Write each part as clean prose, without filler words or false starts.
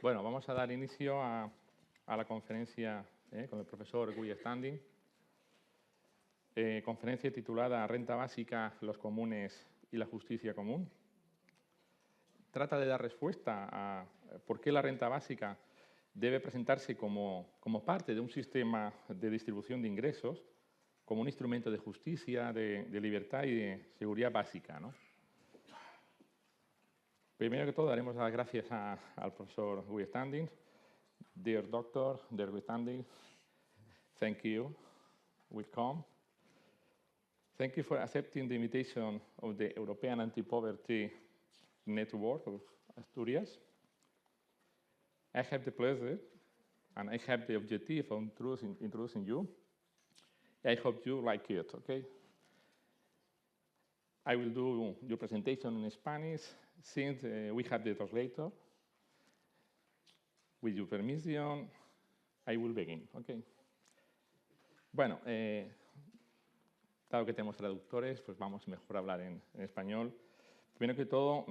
Bueno, vamos a dar inicio a la conferencia con el profesor Standing. Conferencia titulada Renta básica, los comunes y la justicia común. Trata de dar respuesta a por qué la renta básica debe presentarse como parte de un sistema de distribución de ingresos, como un instrumento de justicia, de libertad y de seguridad básica, ¿no? Primero que todo, daremos las gracias al profesor Standing. Dear Doctor, dear Standing, thank you. Welcome. Thank you for accepting the invitation of the European Anti-Poverty Network of Asturias. I have the pleasure and I have the objective of introducing you. I hope you like it, okay? I will do your presentation in Spanish since we have the translator. With your permission, I will begin, okay? Bueno, dado que tenemos traductores, pues vamos mejor a hablar en español. Primero que todo,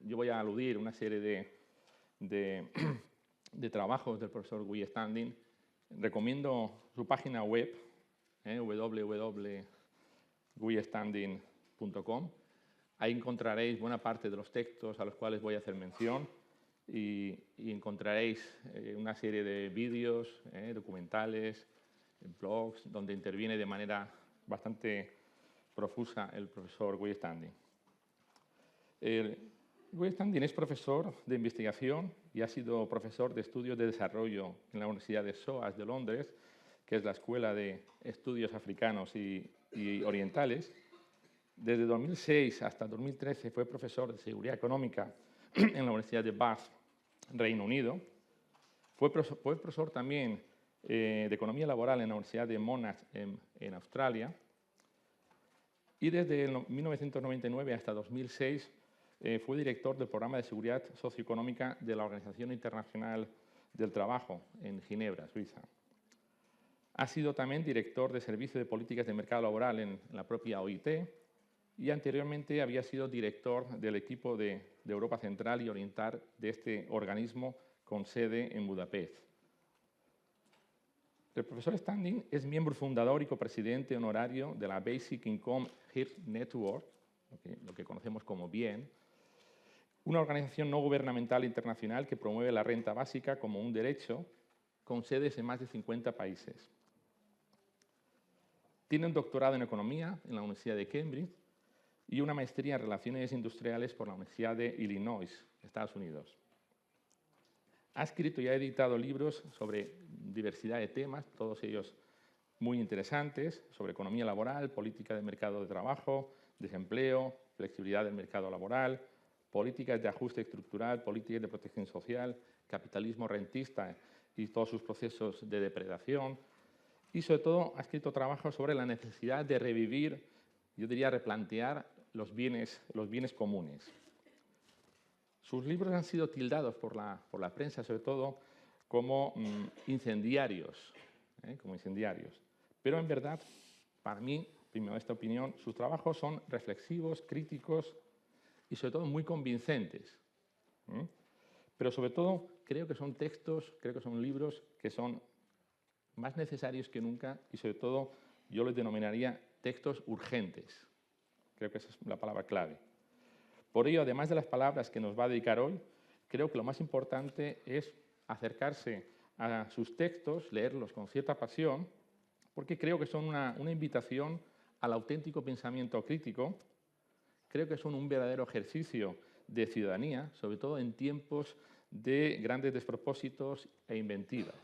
yo voy a aludir a una serie de trabajos del profesor Standing. Recomiendo su página web, www.guistanding.com. Ahí encontraréis buena parte de los textos a los cuales voy a hacer mención y encontraréis una serie de vídeos, documentales, blogs, donde interviene de manera bastante profusa el profesor Standing. Standing es profesor de investigación y ha sido profesor de estudios de desarrollo en la Universidad de SOAS de Londres, que es la Escuela de Estudios Africanos y Orientales. Desde 2006 hasta 2013 fue profesor de Seguridad Económica en la Universidad de Bath, Reino Unido. Fue profesor también de Economía Laboral en la Universidad de Monash, en Australia. Y desde 1999 hasta 2006 fue director del Programa de Seguridad Socioeconómica de la Organización Internacional del Trabajo en Ginebra, Suiza. Ha sido también director de Servicio de Políticas de Mercado Laboral en la propia OIT y anteriormente había sido director del equipo de Europa Central y Oriental de este organismo con sede en Budapest. El profesor Standing es miembro fundador y copresidente honorario de la Basic Income Health Network, lo que conocemos como BIEN, una organización no gubernamental internacional que promueve la renta básica como un derecho con sedes en más de 50 países. Tiene un doctorado en Economía en la Universidad de Cambridge y una maestría en Relaciones Industriales por la Universidad de Illinois, Estados Unidos. Ha escrito y ha editado libros sobre diversidad de temas, todos ellos muy interesantes, sobre economía laboral, política de mercado de trabajo, desempleo, flexibilidad del mercado laboral, políticas de ajuste estructural, políticas de protección social, capitalismo rentista y todos sus procesos de depredación. Y sobre todo ha escrito trabajos sobre la necesidad de revivir, yo diría replantear los bienes comunes. Sus libros han sido tildados por la prensa, sobre todo, como incendiarios, Pero en verdad, para mí, primero esta opinión, sus trabajos son reflexivos, críticos y sobre todo muy convincentes. Pero sobre todo creo que son textos, creo que son libros que son más necesarios que nunca y sobre todo yo los denominaría textos urgentes. Creo que esa es la palabra clave. Por ello, además de las palabras que nos va a dedicar hoy, creo que lo más importante es acercarse a sus textos, leerlos con cierta pasión, porque creo que son una invitación al auténtico pensamiento crítico, creo que son un verdadero ejercicio de ciudadanía, sobre todo en tiempos de grandes despropósitos e inventivas.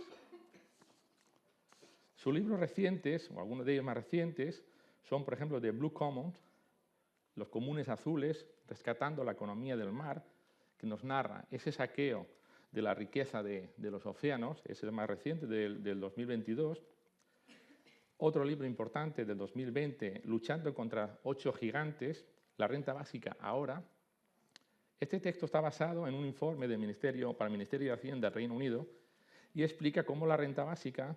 Sus libros recientes, o algunos de ellos más recientes, son, por ejemplo, The Blue Commons, Los comunes azules, rescatando la economía del mar, que nos narra ese saqueo de la riqueza de los océanos, es el más reciente, del 2022. Otro libro importante del 2020, Luchando contra 8 gigantes, la renta básica ahora. Este texto está basado en un informe para el Ministerio de Hacienda del Reino Unido y explica cómo la renta básica,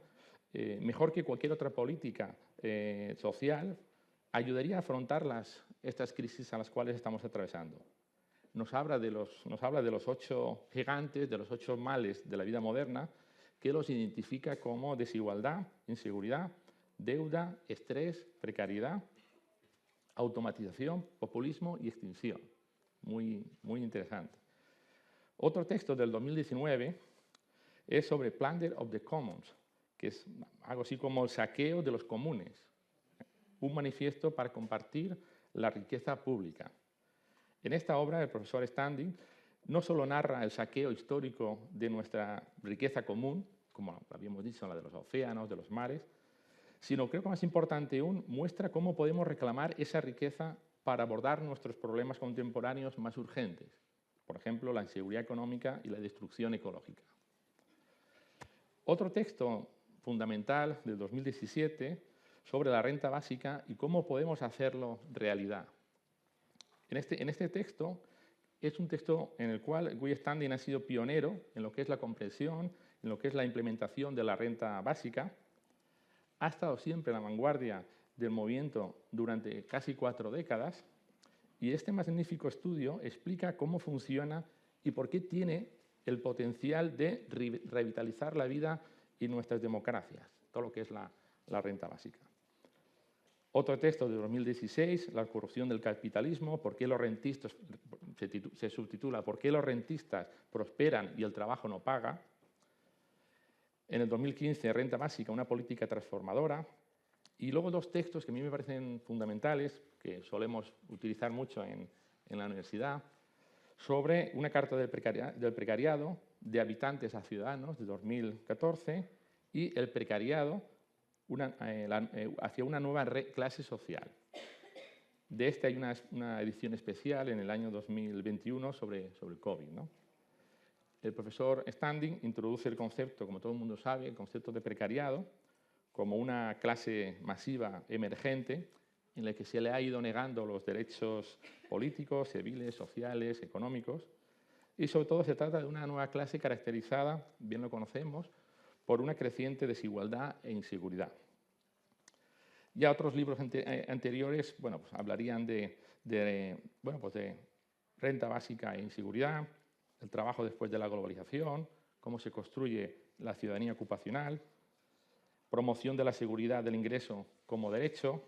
mejor que cualquier otra política social, ayudaría a afrontar estas crisis a las cuales estamos atravesando. nos habla de los 8 gigantes, de los 8 males de la vida moderna, que los identifica como desigualdad, inseguridad, deuda, estrés, precariedad, automatización, populismo y extinción. Muy, muy interesante. Otro texto del 2019 es sobre Plunder of the Commons, que es algo así como el saqueo de los comunes, un manifiesto para compartir la riqueza pública. En esta obra, el profesor Standing no solo narra el saqueo histórico de nuestra riqueza común, como habíamos dicho, la de los océanos, de los mares, sino, creo que más importante aún, muestra cómo podemos reclamar esa riqueza para abordar nuestros problemas contemporáneos más urgentes, por ejemplo, la inseguridad económica y la destrucción ecológica. Otro texto fundamental del 2017 sobre la renta básica y cómo podemos hacerlo realidad. En este texto es un texto en el cual Guy Standing ha sido pionero en lo que es la comprensión, en lo que es la implementación de la renta básica. Ha estado siempre en la vanguardia del movimiento durante casi 4 décadas y este magnífico estudio explica cómo funciona y por qué tiene el potencial de revitalizar la vida y nuestras democracias, todo lo que es la renta básica. Otro texto de 2016, La corrupción del capitalismo, ¿por qué los rentistas? Se subtitula ¿Por qué los rentistas prosperan y el trabajo no paga? En el 2015, Renta básica, una política transformadora. Y luego 2 textos que a mí me parecen fundamentales, que solemos utilizar mucho en la universidad, sobre una carta del precariado, de habitantes a ciudadanos, de 2014, y el precariado hacia una nueva clase social. De este hay una edición especial en el año 2021 sobre el COVID, ¿no? El profesor Standing introduce el concepto, como todo el mundo sabe, el concepto de precariado, como una clase masiva emergente en la que se le ha ido negando los derechos políticos, civiles, sociales, económicos, y sobre todo se trata de una nueva clase caracterizada, bien lo conocemos, por una creciente desigualdad e inseguridad. Ya otros libros anteriores pues hablarían de renta básica e inseguridad, el trabajo después de la globalización, cómo se construye la ciudadanía ocupacional, promoción de la seguridad del ingreso como derecho,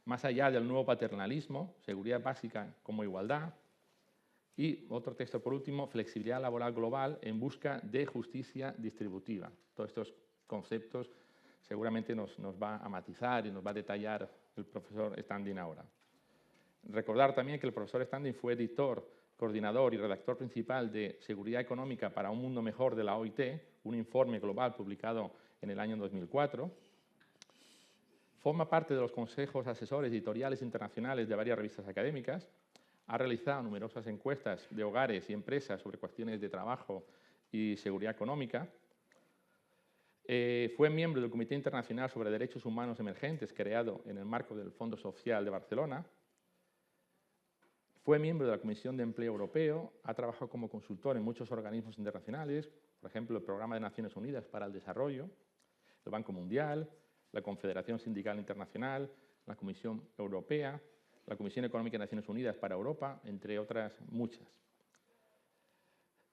más allá del nuevo paternalismo, seguridad básica como igualdad, y otro texto por último, flexibilidad laboral global en busca de justicia distributiva. Todos estos conceptos seguramente nos va a matizar y nos va a detallar el profesor Standing ahora. Recordar también que el profesor Standing fue editor, coordinador y redactor principal de Seguridad Económica para un Mundo Mejor de la OIT, un informe global publicado en el año 2004. Forma parte de los consejos asesores editoriales internacionales de varias revistas académicas. Ha realizado numerosas encuestas de hogares y empresas sobre cuestiones de trabajo y seguridad económica. Fue miembro del Comité Internacional sobre Derechos Humanos Emergentes, creado en el marco del Fondo Social de Barcelona. Fue miembro de la Comisión de Empleo Europeo, ha trabajado como consultor en muchos organismos internacionales, por ejemplo, el Programa de Naciones Unidas para el Desarrollo, el Banco Mundial, la Confederación Sindical Internacional, la Comisión Europea, la Comisión Económica de Naciones Unidas para Europa, entre otras muchas.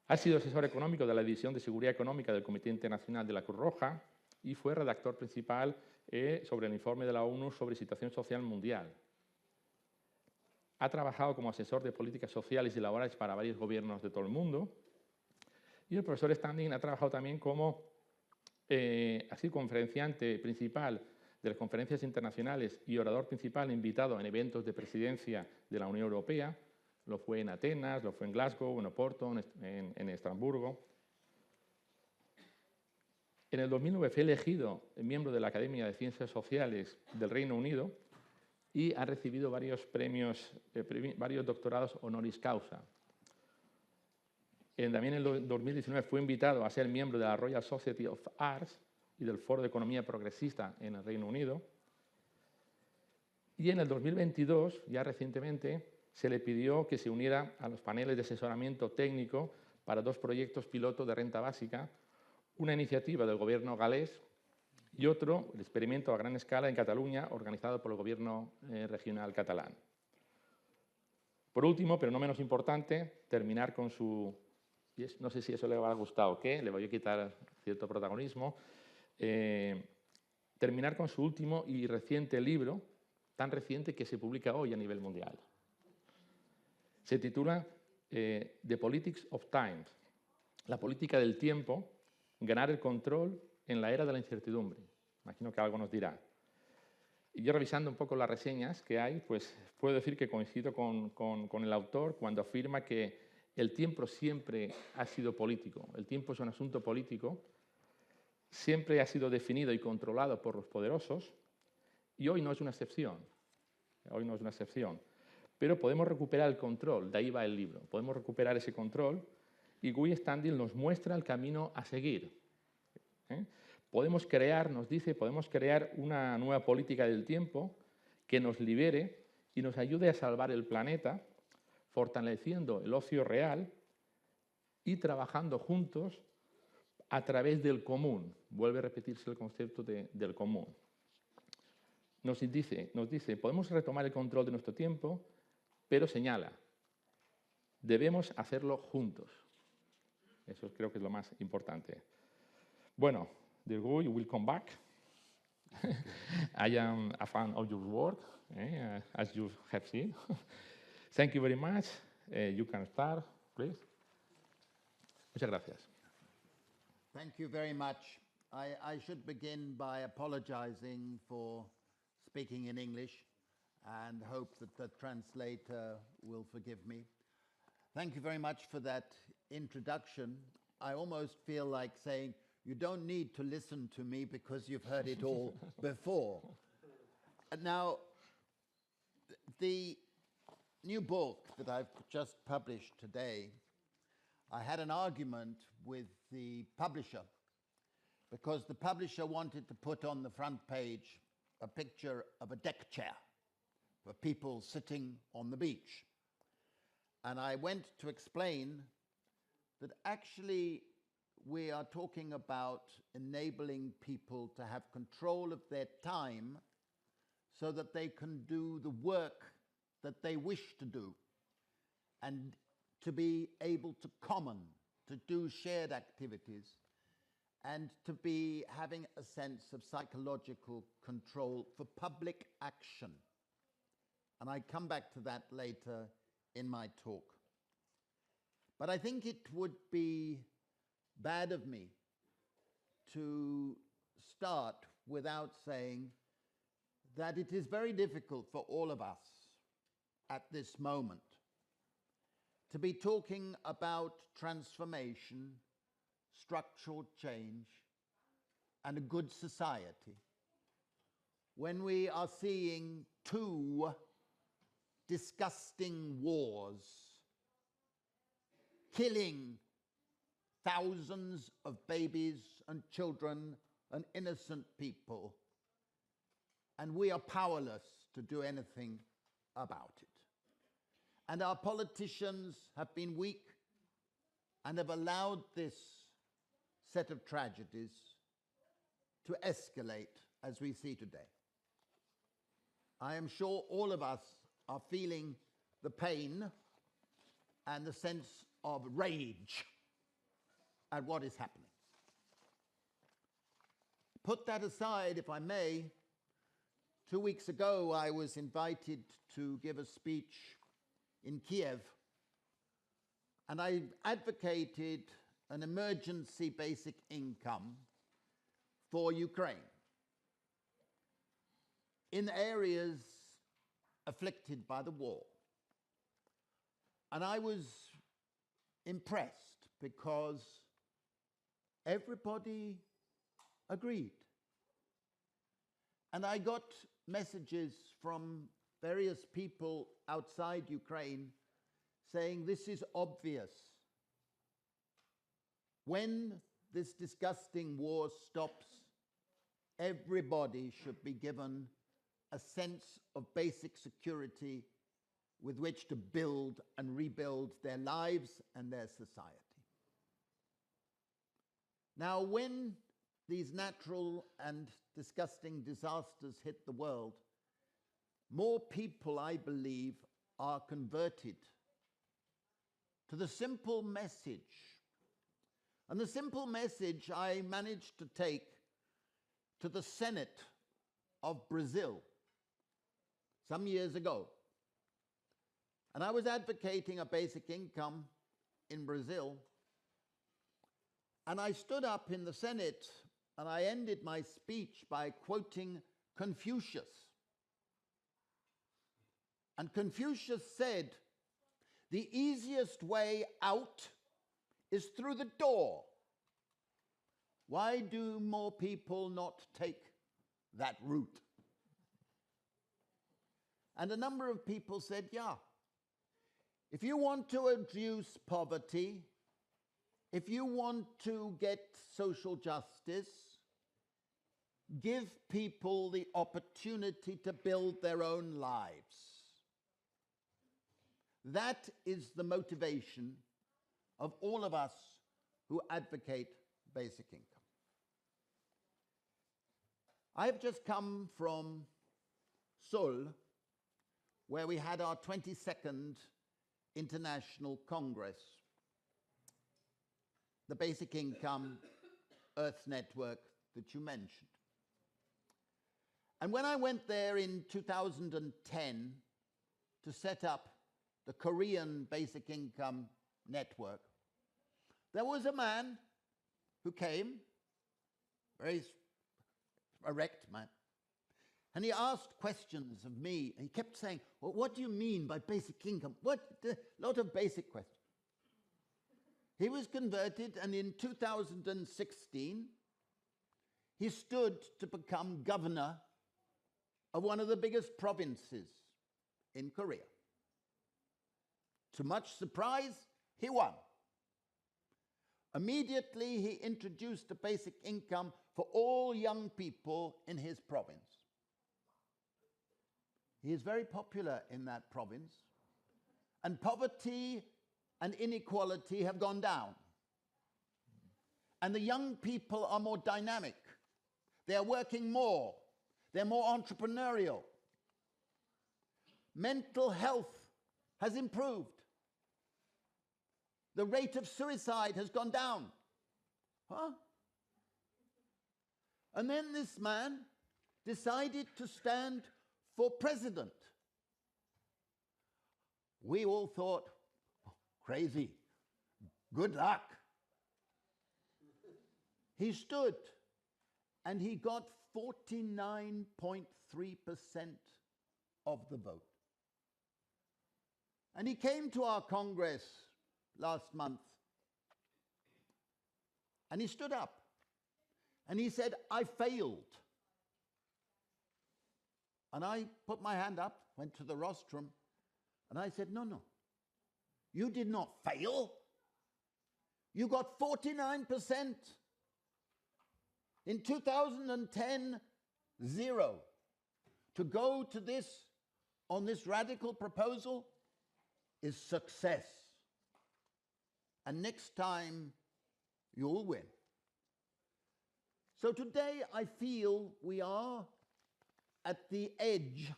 Ha sido asesor económico de la División de Seguridad Económica del Comité Internacional de la Cruz Roja y fue redactor principal sobre el informe de la ONU sobre situación social mundial. Ha trabajado como asesor de políticas sociales y laborales para varios gobiernos de todo el mundo. Y el profesor Standing ha trabajado también como ha sido conferenciante principal de las conferencias internacionales y orador principal invitado en eventos de presidencia de la Unión Europea. Lo fue en Atenas, lo fue en Glasgow, en Oporto, en Estrasburgo. En el 2009 fue elegido miembro de la Academia de Ciencias Sociales del Reino Unido y ha recibido varios premios, varios doctorados honoris causa. También en el 2019 fue invitado a ser miembro de la Royal Society of Arts y del Foro de Economía Progresista en el Reino Unido. Y en el 2022, ya recientemente, se le pidió que se uniera a los paneles de asesoramiento técnico para 2 proyectos piloto de renta básica, una iniciativa del gobierno galés y otro, el experimento a gran escala en Cataluña, organizado por el gobierno regional catalán. Por último, pero no menos importante, terminar con su... No sé si eso le va a gustar o qué, le voy a quitar cierto protagonismo. Terminar con su último y reciente libro, tan reciente que se publica hoy a nivel mundial. Se titula The Politics of Time, la política del tiempo, ganar el control en la era de la incertidumbre. Imagino que algo nos dirá. Y yo revisando un poco las reseñas que hay, pues puedo decir que coincido con el autor cuando afirma que el tiempo siempre ha sido político. El tiempo es un asunto político, siempre ha sido definido y controlado por los poderosos y hoy no es una excepción. Hoy no es una excepción. Pero podemos recuperar el control, de ahí va el libro. Podemos recuperar ese control y Guy Standing nos muestra el camino a seguir. Podemos crear, nos dice, podemos crear una nueva política del tiempo que nos libere y nos ayude a salvar el planeta, fortaleciendo el ocio real y trabajando juntos a través del común. Vuelve a repetirse el concepto del común. Nos dice, podemos retomar el control de nuestro tiempo, pero señala, debemos hacerlo juntos. Eso creo que es lo más importante. Bueno, dear Guy, we'll come back. I am a fan of your work, as you have seen. Thank you very much. You can start, please. Muchas gracias. Thank you very much. I should begin by apologizing for speaking in English and hope that the translator will forgive me. Thank you very much for that introduction. I almost feel like saying, you don't need to listen to me because you've heard it all before. Now, the new book that I've just published today, I had an argument with the publisher because the publisher wanted to put on the front page a picture of a deck chair for people sitting on the beach. And I went to explain that actually we are talking about enabling people to have control of their time so that they can do the work that they wish to do and to be able to do shared activities and to be having a sense of psychological control for public action. And I come back to that later in my talk. But I think it would be bad of me to start without saying that it is very difficult for all of us at this moment to be talking about transformation, structural change, and a good society when we are seeing two disgusting wars killing thousands of babies and children and innocent people, and we are powerless to do anything about it. And our politicians have been weak and have allowed this set of tragedies to escalate as we see today. I am sure all of us are feeling the pain and the sense of rage at what is happening. Put that aside, if I may. 2 weeks ago, I was invited to give a speech in Kiev, and I advocated an emergency basic income for Ukraine in areas afflicted by the war. And I was impressed because everybody agreed. And I got messages from various people outside Ukraine saying this is obvious. When this disgusting war stops, everybody should be given a sense of basic security with which to build and rebuild their lives and their society. Now, when these natural and disgusting disasters hit the world, more people, I believe, are converted to the simple message. And the simple message I managed to take to the Senate of Brazil some years ago. And I was advocating a basic income in Brazil. And I stood up in the Senate and I ended my speech by quoting Confucius. And Confucius said, "The easiest way out is through the door." Why do more people not take that route? And a number of people said, yeah, if you want to reduce poverty, if you want to get social justice, give people the opportunity to build their own lives. That is the motivation of all of us who advocate basic income. I've just come from Seoul, where we had our 22nd International Congress, the Basic Income Earth Network that you mentioned. And when I went there in 2010 to set up the Korean Basic Income Network, there was a man who came, very erect man, and he asked questions of me. He kept saying, well, what do you mean by basic income? A lot of basic questions. He was converted, and in 2016, he stood to become governor of one of the biggest provinces in Korea. To much surprise, he won. Immediately, he introduced a basic income for all young people in his province. He is very popular in that province, and poverty and inequality have gone down. And the young people are more dynamic. They are working more. They're more entrepreneurial. Mental health has improved. The rate of suicide has gone down. Huh? And then this man decided to stand for president. We all thought, oh, crazy, good luck. He stood and he got 49.3% of the vote. And he came to our Congress last month and he stood up and he said, I failed. And I put my hand up, went to the rostrum, and I said, no, you did not fail. You got 49%. In 2010, 0. To go to this, on this radical proposal, is success. And next time, you'll win. So today, I feel we are at the edge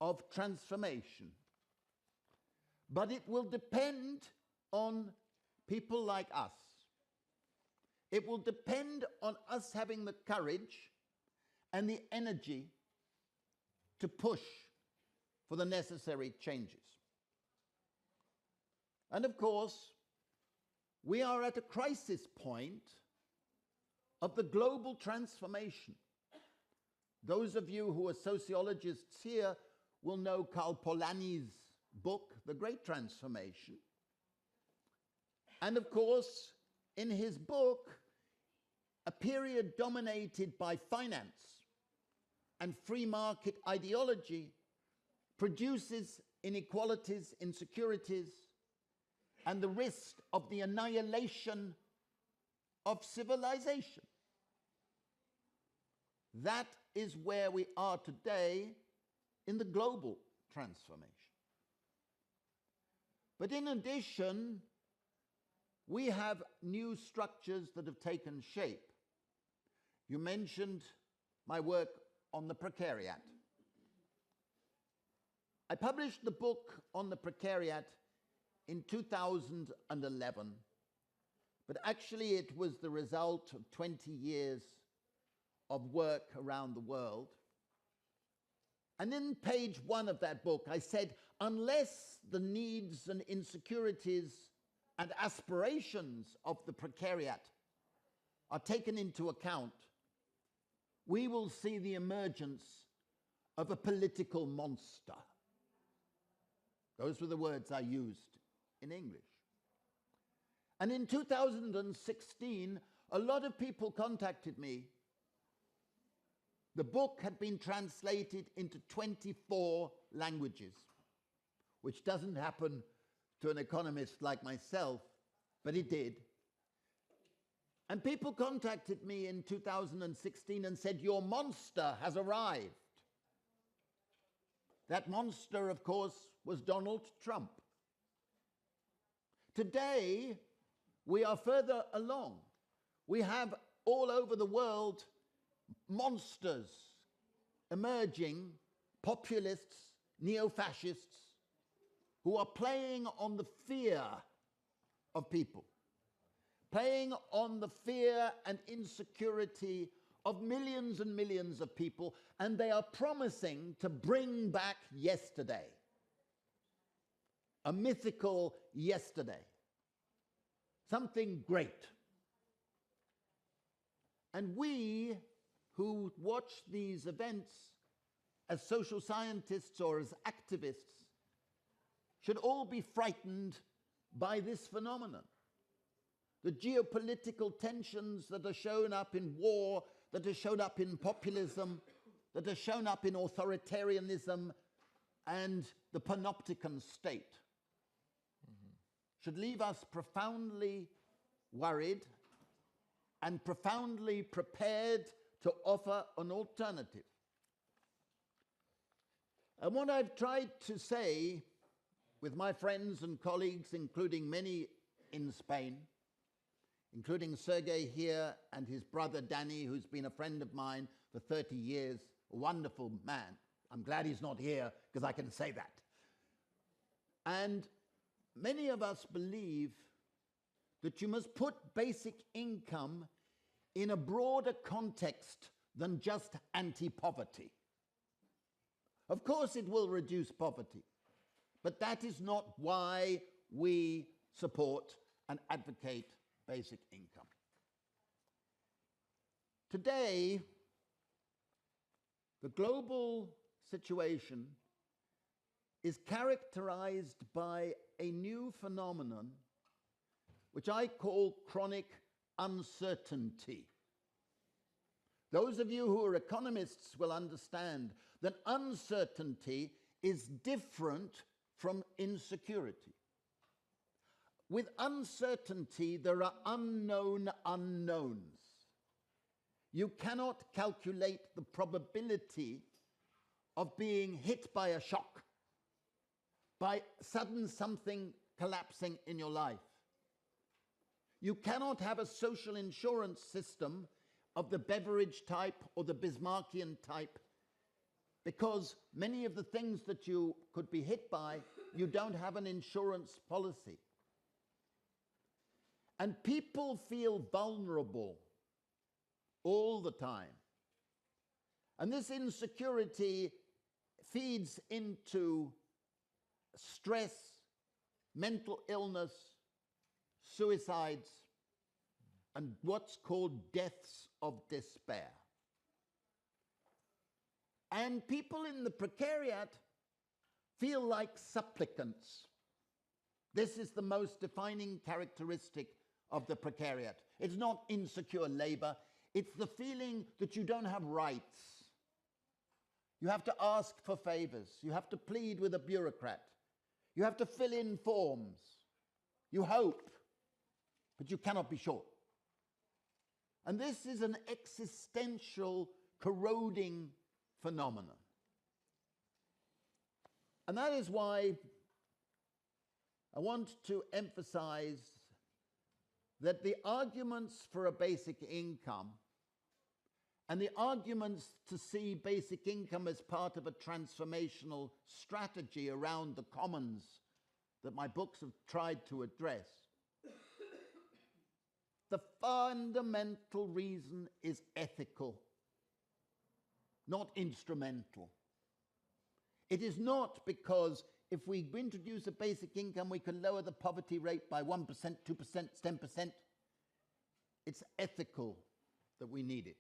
of transformation. But it will depend on people like us. It will depend on us having the courage and the energy to push for the necessary changes. And of course, we are at a crisis point of the global transformation. Those of you who are sociologists here will know Karl Polanyi's book, The Great Transformation. And of course, in his book, a period dominated by finance and free market ideology produces inequalities, insecurities, and the risk of the annihilation of civilization. That is where we are today in the global transformation. But in addition, we have new structures that have taken shape. You mentioned my work on the precariat. I published the book on the precariat in 2011, but actually it was the result of 20 years of work around the world. And in page 1 of that book, I said, unless the needs and insecurities and aspirations of the precariat are taken into account, we will see the emergence of a political monster. Those were the words I used in English. And in 2016, a lot of people contacted me. The book had been translated into 24 languages, which doesn't happen to an economist like myself, but it did. And people contacted me in 2016 and said, your monster has arrived. That monster, of course, was Donald Trump. Today, we are further along. We have all over the world monsters emerging, populists, neo-fascists, who are playing on the fear of people, playing on the fear and insecurity of millions and millions of people, and they are promising to bring back yesterday, a mythical yesterday, something great. And we who watch these events as social scientists or as activists should all be frightened by this phenomenon. The geopolitical tensions that are shown up in war, that are shown up in populism, that are shown up in authoritarianism and the panopticon state should leave us profoundly worried and profoundly prepared to offer an alternative. And what I've tried to say with my friends and colleagues, including many in Spain, including Sergei here and his brother Danny, who's been a friend of mine for 30 years, a wonderful man. I'm glad he's not here because I can say that. And many of us believe that you must put basic income in a broader context than just anti-poverty. Of course it will reduce poverty, but that is not why we support and advocate basic income. Today, the global situation is characterized by a new phenomenon which I call chronic uncertainty. Those of you who are economists will understand that uncertainty is different from insecurity. With uncertainty, there are unknown unknowns. You cannot calculate the probability of being hit by a shock, by sudden something collapsing in your life. You cannot have a social insurance system of the Beveridge type or the Bismarckian type, because many of the things that you could be hit by, you don't have an insurance policy. And people feel vulnerable all the time. And this insecurity feeds into stress, mental illness, suicides, and what's called deaths of despair. And people in the precariat feel like supplicants. This is the most defining characteristic of the precariat. It's not insecure labor, it's the feeling that you don't have rights. You have to ask for favors, you have to plead with a bureaucrat, you have to fill in forms, you hope, but you cannot be sure. And this is an existential, corroding phenomenon. And that is why I want to emphasize that the arguments for a basic income And the arguments to see basic income as part of a transformational strategy around the commons that my books have tried to address, the fundamental reason is ethical, not instrumental. It is not because if we introduce a basic income, we can lower the poverty rate by 1%, 2%, 10%. It's ethical that we need it.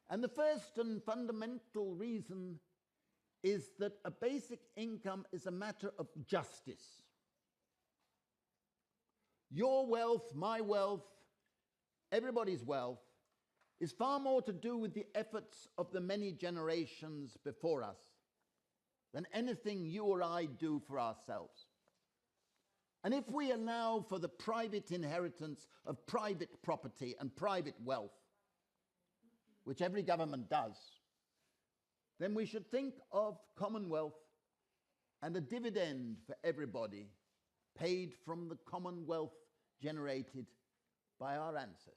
And the first and fundamental reason is that a basic income is a matter of justice. Your wealth, my wealth, everybody's wealth is far more to do with the efforts of the many generations before us than anything you or I do for ourselves. And if we allow for the private inheritance of private property and private wealth, which every government does, then we should think of commonwealth and a dividend for everybody paid from the commonwealth generated by our ancestors.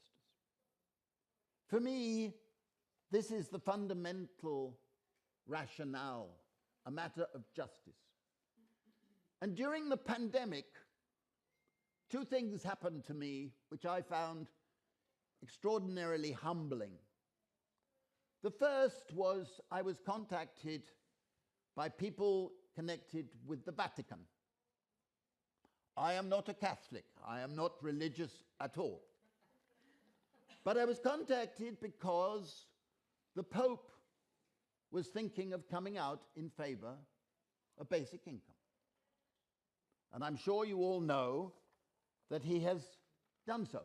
For me, this is the fundamental rationale, a matter of justice. And during the pandemic, two things happened to me which I found extraordinarily humbling. The first was I was contacted by people connected with the Vatican. I am not a Catholic. I am not religious at all. But I was contacted because the Pope was thinking of coming out in favor of basic income. And I'm sure you all know that he has done so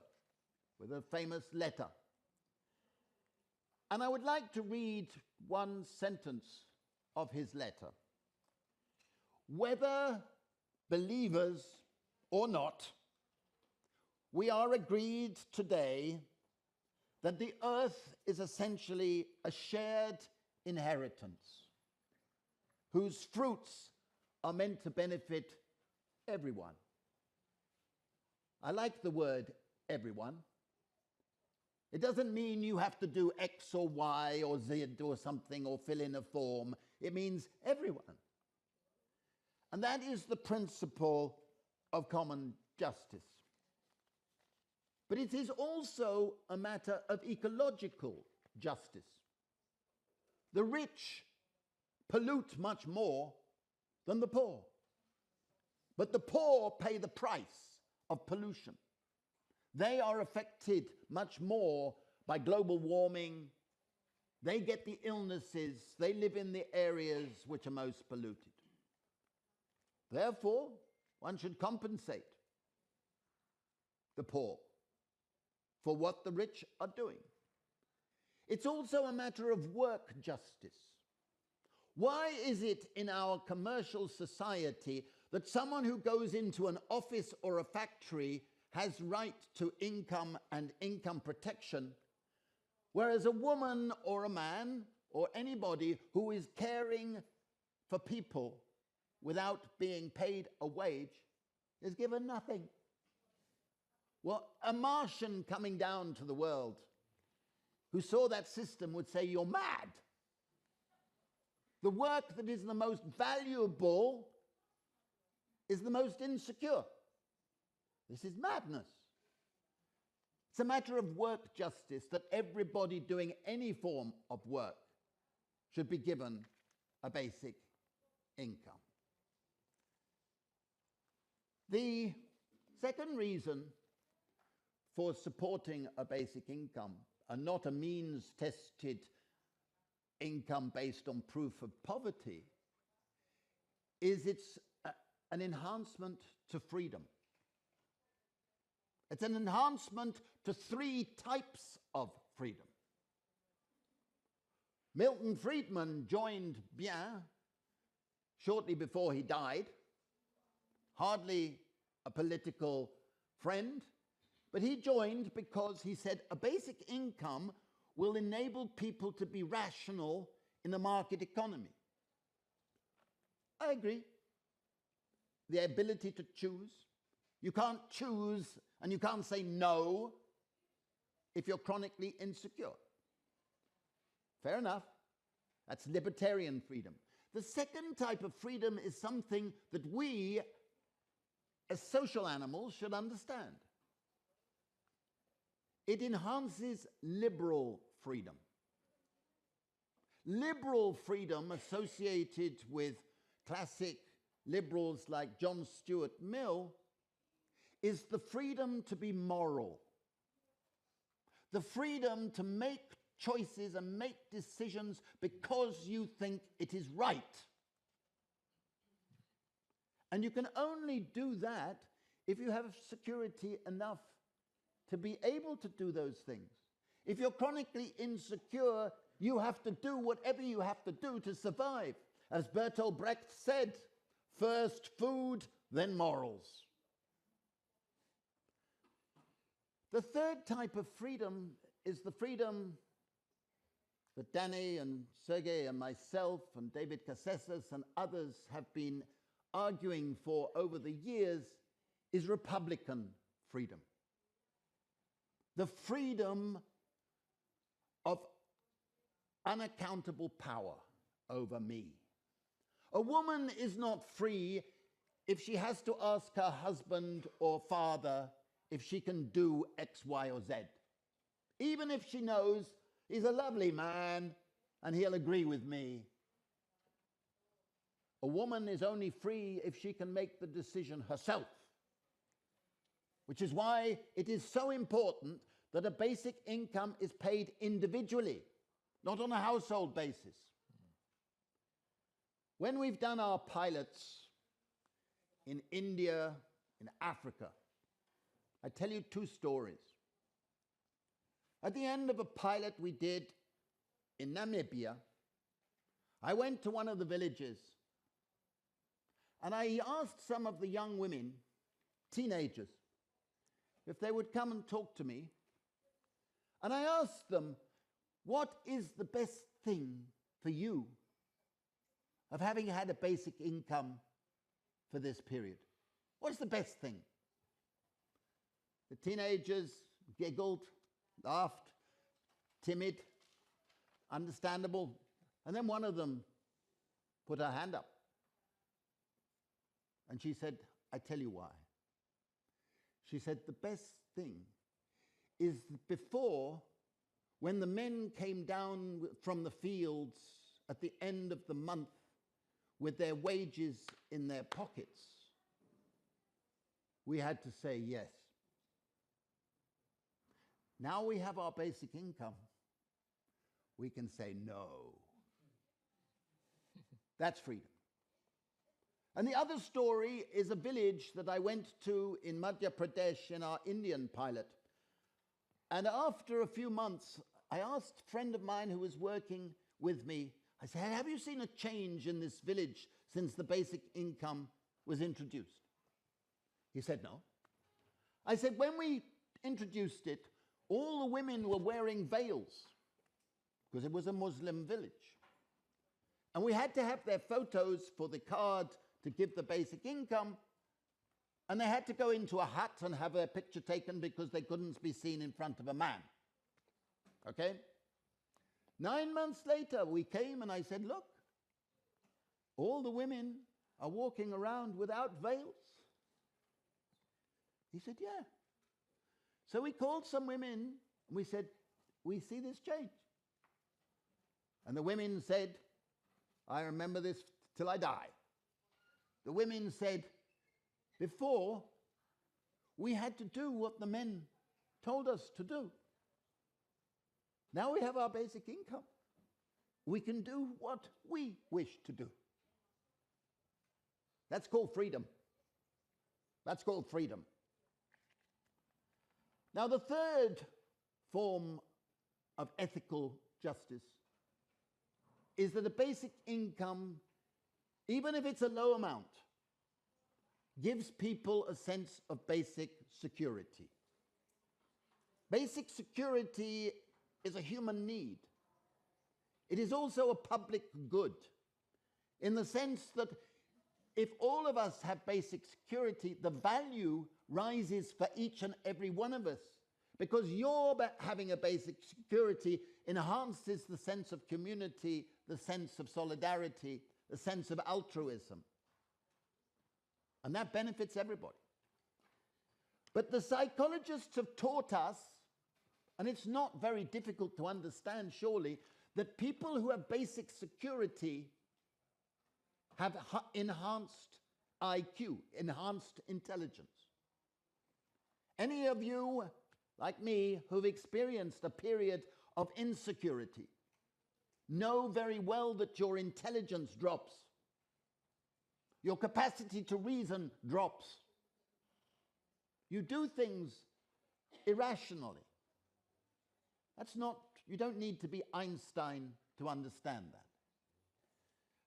with a famous letter. And I would like to read one sentence of his letter. Whether believers or not, we are agreed today that the earth is essentially a shared inheritance whose fruits are meant to benefit everyone. I like the word everyone. It doesn't mean you have to do X or Y or Z or something or fill in a form. It means everyone. And that is the principle of common justice. But it is also a matter of ecological justice. The rich pollute much more than the poor. But the poor pay the price of pollution. They are affected much more by global warming. They get the illnesses. They live in the areas which are most polluted. Therefore, one should compensate the poor for what the rich are doing. It's also a matter of work justice. Why is it in our commercial society that someone who goes into an office or a factory has right to income and income protection, whereas a woman or a man or anybody who is caring for people without being paid a wage is given nothing? Well, a Martian coming down to the world who saw that system would say, you're mad. The work that is the most valuable is the most insecure. This is madness. It's a matter of work justice that everybody doing any form of work should be given a basic income. The second reason for supporting a basic income and not a means-tested income based on proof of poverty is it's an enhancement to freedom. It's an enhancement to three types of freedom. Milton Friedman joined Bien shortly before he died, hardly a political friend, but he joined because he said a basic income will enable people to be rational in a market economy. I agree. The ability to choose. You can't choose and you can't say no if you're chronically insecure. Fair enough. That's libertarian freedom. The second type of freedom is something that we, as social animals, should understand. It enhances liberal freedom. Liberal freedom, associated with classic liberals like John Stuart Mill, is the freedom to be moral, the freedom to make choices and make decisions because you think it is right. And you can only do that if you have security enough to be able to do those things. If you're chronically insecure, you have to do whatever you have to do to survive. As Bertolt Brecht said, first food, then morals. The third type of freedom is the freedom that Danny and Sergei and myself and David Casesas and others have been arguing for over the years, is Republican freedom. The freedom of unaccountable power over me. A woman is not free if she has to ask her husband or father if she can do X, Y, or Z. Even if she knows he's a lovely man and he'll agree with me. A woman is only free if she can make the decision herself. Which is why it is so important that a basic income is paid individually, not on a household basis. When we've done our pilots in India, in Africa, I tell you two stories. At the end of a pilot we did in Namibia, I went to one of the villages and I asked some of the young women, teenagers, if they would come and talk to me. And I asked them, what is the best thing for you of having had a basic income for this period? What's the best thing? The teenagers giggled, laughed, timid, understandable. And then one of them put her hand up. And she said, I tell you why. She said, the best thing is before, when the men came down from the fields at the end of the month with their wages in their pockets, we had to say yes. Now we have our basic income, we can say no. That's freedom. And the other story is a village that I went to in Madhya Pradesh in our Indian pilot. And after a few months, I asked a friend of mine who was working with me, I said, have you seen a change in this village since the basic income was introduced? He said, no. I said, when we introduced it, all the women were wearing veils because it was a Muslim village. And we had to have their photos for the card to give the basic income, and they had to go into a hut and have their picture taken because they couldn't be seen in front of a man. Okay? 9 months later, we came and I said, look, all the women are walking around without veils. He said, yeah. So we called some women and we said, we see this change. And the women said, I remember this till I die. The women said, before, we had to do what the men told us to do. Now we have our basic income. We can do what we wish to do. That's called freedom. That's called freedom. Now, the third form of ethical justice is that a basic income, even if it's a low amount, gives people a sense of basic security. Basic security is a human need. It is also a public good, in the sense that if all of us have basic security, the value rises for each and every one of us, because your having a basic security enhances the sense of community, the sense of solidarity, the sense of altruism. And that benefits everybody. But the psychologists have taught us, and it's not very difficult to understand, surely, that people who have basic security have enhanced IQ, enhanced intelligence. Any of you, like me, who've experienced a period of insecurity, know very well that your intelligence drops. Your capacity to reason drops. You do things irrationally. That's not, you don't need to be Einstein to understand that.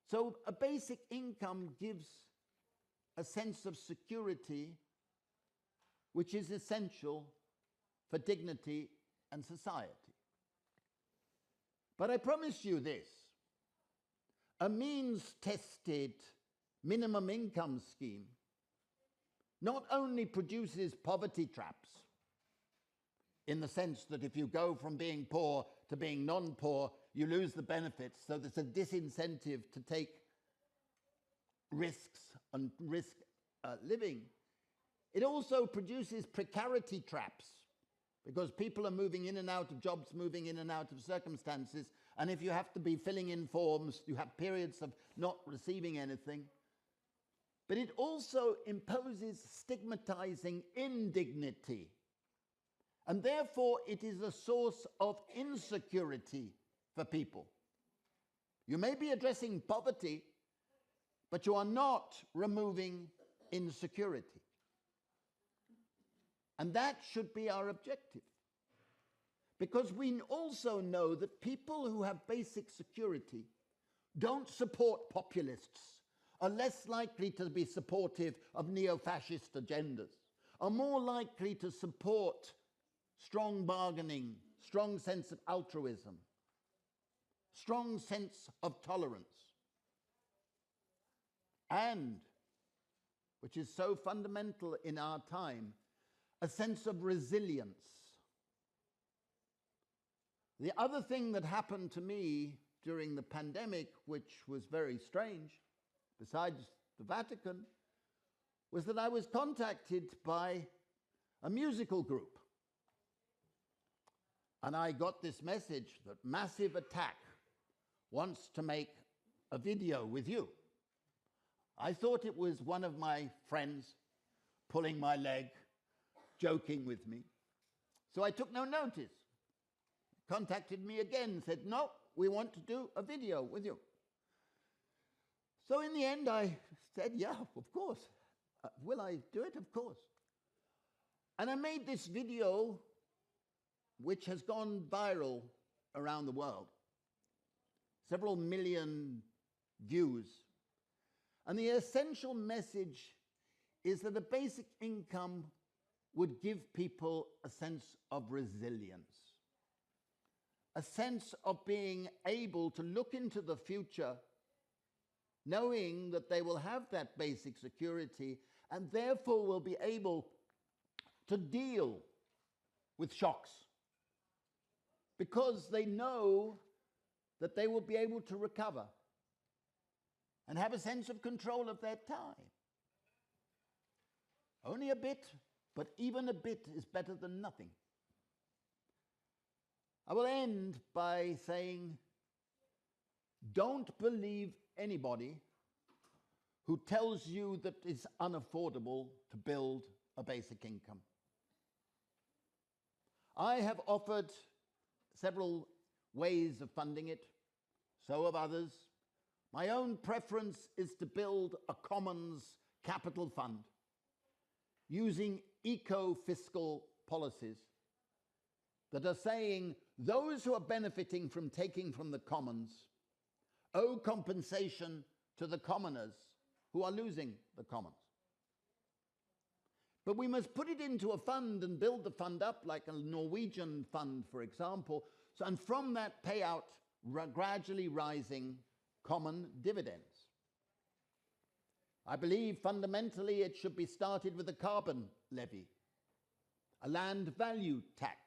So a basic income gives a sense of security which is essential for dignity and society. But I promise you this, a means-tested minimum income scheme not only produces poverty traps, in the sense that if you go from being poor to being non-poor, you lose the benefits, so there's a disincentive to take risks and risk living. It also produces precarity traps, because people are moving in and out of jobs, moving in and out of circumstances, and if you have to be filling in forms, you have periods of not receiving anything. But it also imposes stigmatizing indignity, and therefore it is a source of insecurity for people. You may be addressing poverty, but you are not removing insecurity. And that should be our objective. Because we also know that people who have basic security don't support populists, are less likely to be supportive of neo-fascist agendas, are more likely to support strong bargaining, strong sense of altruism, strong sense of tolerance, and, which is so fundamental in our time, a sense of resilience. The other thing that happened to me during the pandemic, which was very strange, besides the Vatican, was that I was contacted by a musical group. And I got this message that Massive Attack wants to make a video with you. I thought it was one of my friends pulling my leg, joking with me. So I took no notice. Contacted me again, said, no, we want to do a video with you. So in the end, I said, yeah, of course. Will I do it? Of course. And I made this video, which has gone viral around the world. Several million views. And the essential message is that a basic income would give people a sense of resilience, a sense of being able to look into the future knowing that they will have that basic security and therefore will be able to deal with shocks, because they know that they will be able to recover and have a sense of control of their time. Only a bit, but even a bit is better than nothing. I will end by saying, don't believe anybody who tells you that it's unaffordable to build a basic income. I have offered several ways of funding it, so have others. My own preference is to build a commons capital fund using eco-fiscal policies that are saying those who are benefiting from taking from the commons owe compensation to the commoners who are losing the commons. But we must put it into a fund and build the fund up like a Norwegian fund, for example, and from that pay out gradually rising common dividends. I believe fundamentally it should be started with a carbon levy, a land value tax,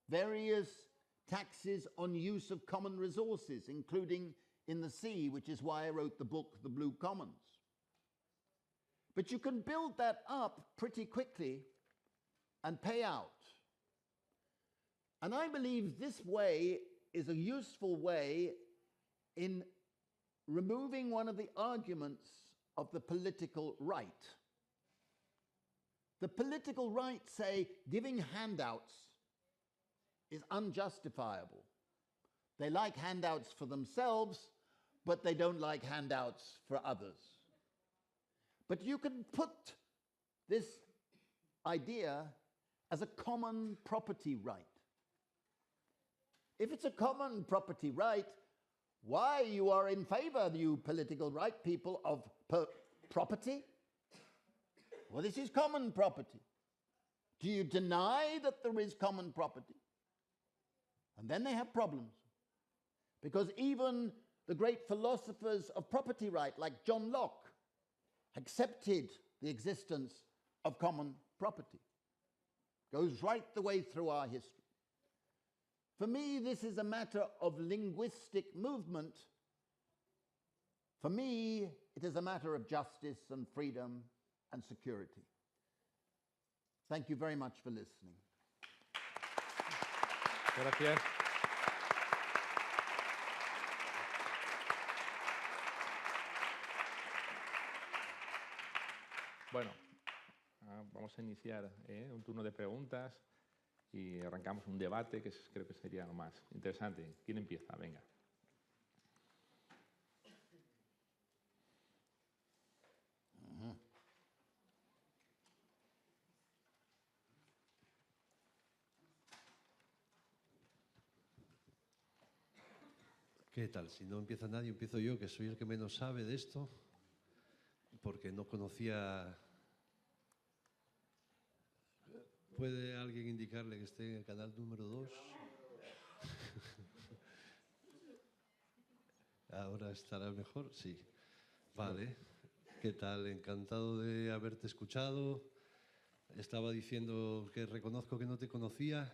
various taxes on use of common resources, including in the sea, which is why I wrote the book, The Blue Commons. But you can build that up pretty quickly and pay out. And I believe this way is a useful way in removing one of the arguments of the political right. The political right say giving handouts is unjustifiable. They like handouts for themselves, but they don't like handouts for others. But you can put this idea as a common property right. If it's a common property right, why you are in favor, you political right people, of property? Well, this is common property. Do you deny that there is common property? And then they have problems. Because even the great philosophers of property right, like John Locke, accepted the existence of common property. Goes right the way through our history. For me, this is a matter of linguistic movement. For me, it is a matter of justice and freedom and security. Thank you very much for listening. Gracias. Bueno, vamos a iniciar un turno de preguntas y arrancamos un debate que creo que sería lo más interesante. ¿Quién empieza? Venga. ¿Qué tal? Si no empieza nadie, empiezo yo, que soy el que menos sabe de esto, porque no conocía... ¿Puede alguien indicarle que esté en el canal número 2? ¿Ahora estará mejor? Sí. Vale. ¿Qué tal? Encantado de haberte escuchado. Estaba diciendo que reconozco que no te conocía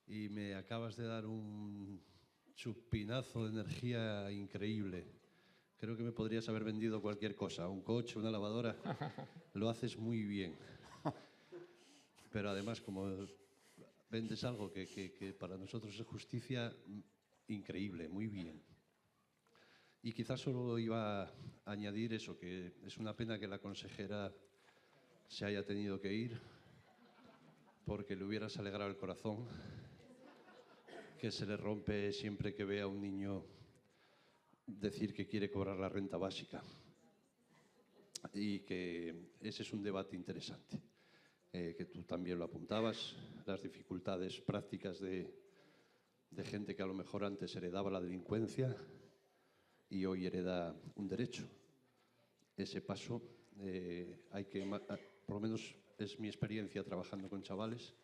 y me acabas de dar un chupinazo de energía increíble. Creo que me podrías haber vendido cualquier cosa, un coche, una lavadora. Lo haces muy bien. Pero además, como vendes algo que para nosotros es justicia, increíble, muy bien. Y quizás solo iba a añadir eso, que es una pena que la consejera se haya tenido que ir, porque le hubieras alegrado el corazón, que se le rompe siempre que ve a un niño decir que quiere cobrar la renta básica. Y que ese es un debate interesante. Que tú también lo apuntabas, las dificultades prácticas de gente que a lo mejor antes heredaba la delincuencia y hoy hereda un derecho. Ese paso hay que, por lo menos es mi experiencia trabajando con chavales,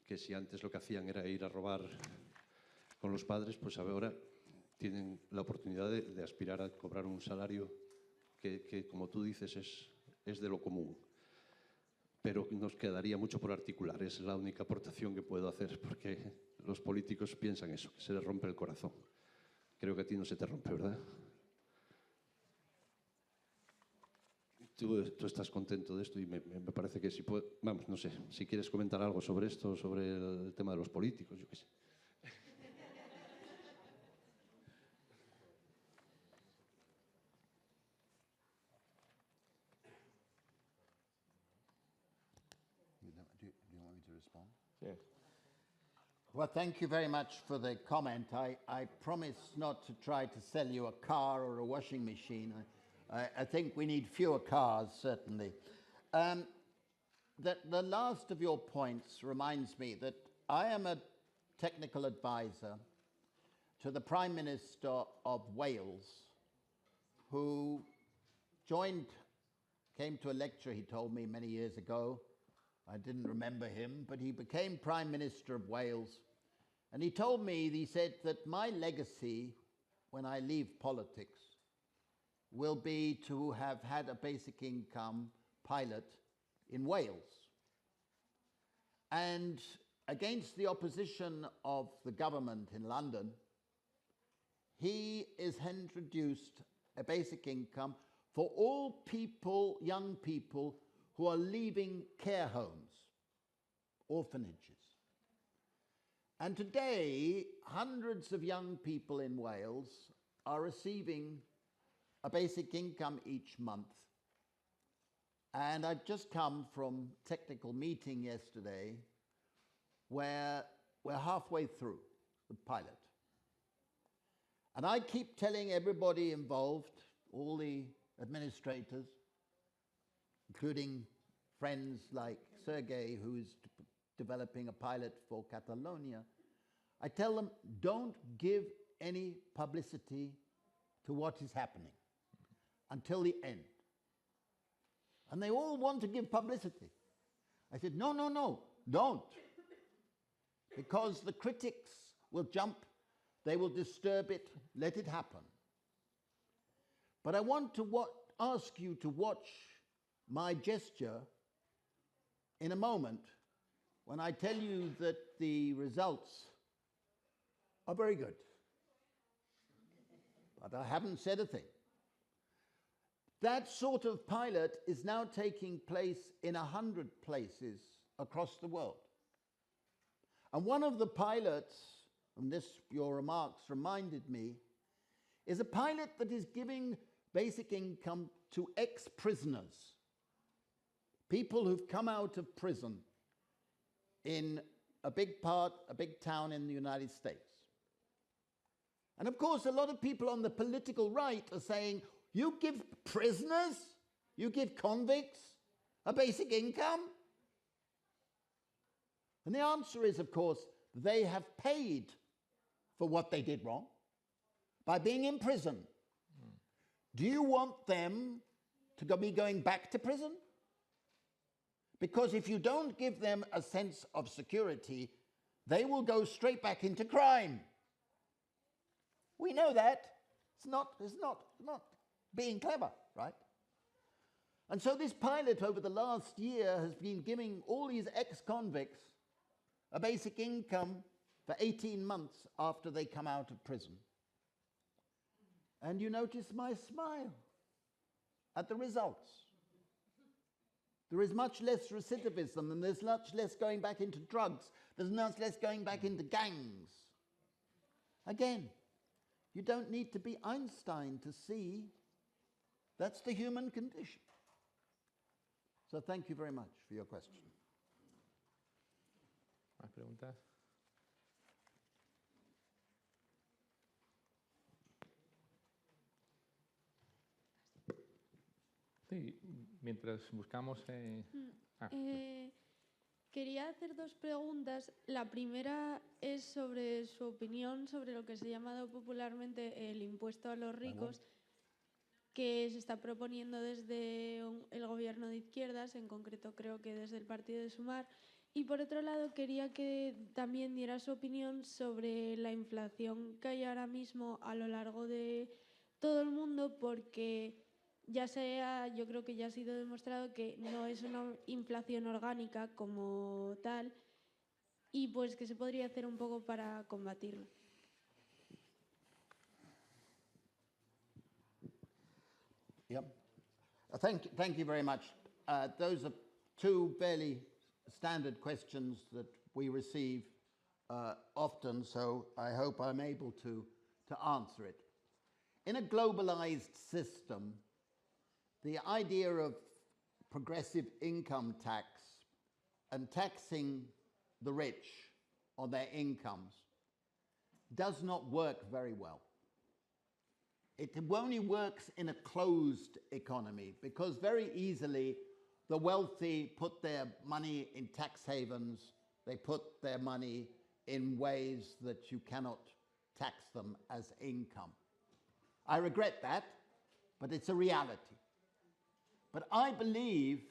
que si antes lo que hacían era ir a robar con los padres, pues ahora tienen la oportunidad de aspirar a cobrar un salario que como tú dices, es de lo común. Pero nos quedaría mucho por articular. Es la única aportación que puedo hacer, porque los políticos piensan eso, que se les rompe el corazón. Creo que a ti no se te rompe, ¿verdad? Tú estás contento de esto y me parece que si puedo... Vamos, no sé, si quieres comentar algo sobre esto, sobre el tema de los políticos, yo qué sé. Yes. Well, thank you very much for the comment. I promise not to try to sell you a car or a washing machine. I think we need fewer cars, certainly. The last of your points reminds me that I am a technical advisor to the Prime Minister of Wales, who came to a lecture, he told me many years ago. I didn't remember him, but he became Prime Minister of Wales. And he told me, he said, that my legacy when I leave politics will be to have had a basic income pilot in Wales. And against the opposition of the government in London, he has introduced a basic income for all people, young people, who are leaving care homes, orphanages. And today, hundreds of young people in Wales are receiving a basic income each month. And I've just come from a technical meeting yesterday where we're halfway through the pilot. And I keep telling everybody involved, all the administrators, including friends like Sergei, who is developing a pilot for Catalonia, I tell them, don't give any publicity to what is happening until the end. And they all want to give publicity. I said, no, no, no, don't. Because the critics will jump, they will disturb it, let it happen. But I want to ask you to watch my gesture in a moment when I tell you that the results are very good. But I haven't said a thing. That sort of pilot is now taking place in 100 places across the world. And one of the pilots, and this, your remarks reminded me, is a pilot that is giving basic income to ex-prisoners, people who've come out of prison in a big town in the United States. And of course, a lot of people on the political right are saying, you give prisoners, you give convicts a basic income? And the answer is, of course, they have paid for what they did wrong by being in prison. Do you want them to be going back to prison? Because if you don't give them a sense of security, they will go straight back into crime. We know that. It's not being clever, right? And so this pilot over the last year has been giving all these ex-convicts a basic income for 18 months after they come out of prison. And you notice my smile at the results. There is much less recidivism, and there's much less going back into drugs. There's much less going back into gangs. Again, you don't need to be Einstein to see that's the human condition. So thank you very much for your question. ¿Más preguntas? Sí, mientras buscamos... Quería hacer dos preguntas. La primera es sobre su opinión sobre lo que se ha llamado popularmente el impuesto a los ricos, que se está proponiendo desde el gobierno de izquierdas, en concreto creo que desde el partido de Sumar. Y por otro lado, quería que también diera su opinión sobre la inflación que hay ahora mismo a lo largo de todo el mundo, porque yo creo que ya ha sido demostrado que no es una inflación orgánica como tal, y pues que se podría hacer un poco para combatirlo. Yep. Thank you very much. Those are two fairly standard questions that we receive often, so I hope I'm able to answer it. In a globalized system, the idea of progressive income tax and taxing the rich on their incomes does not work very well. It only works in a closed economy because very easily the wealthy put their money in tax havens, they put their money in ways that you cannot tax them as income. I regret that, but it's a reality. But I believe,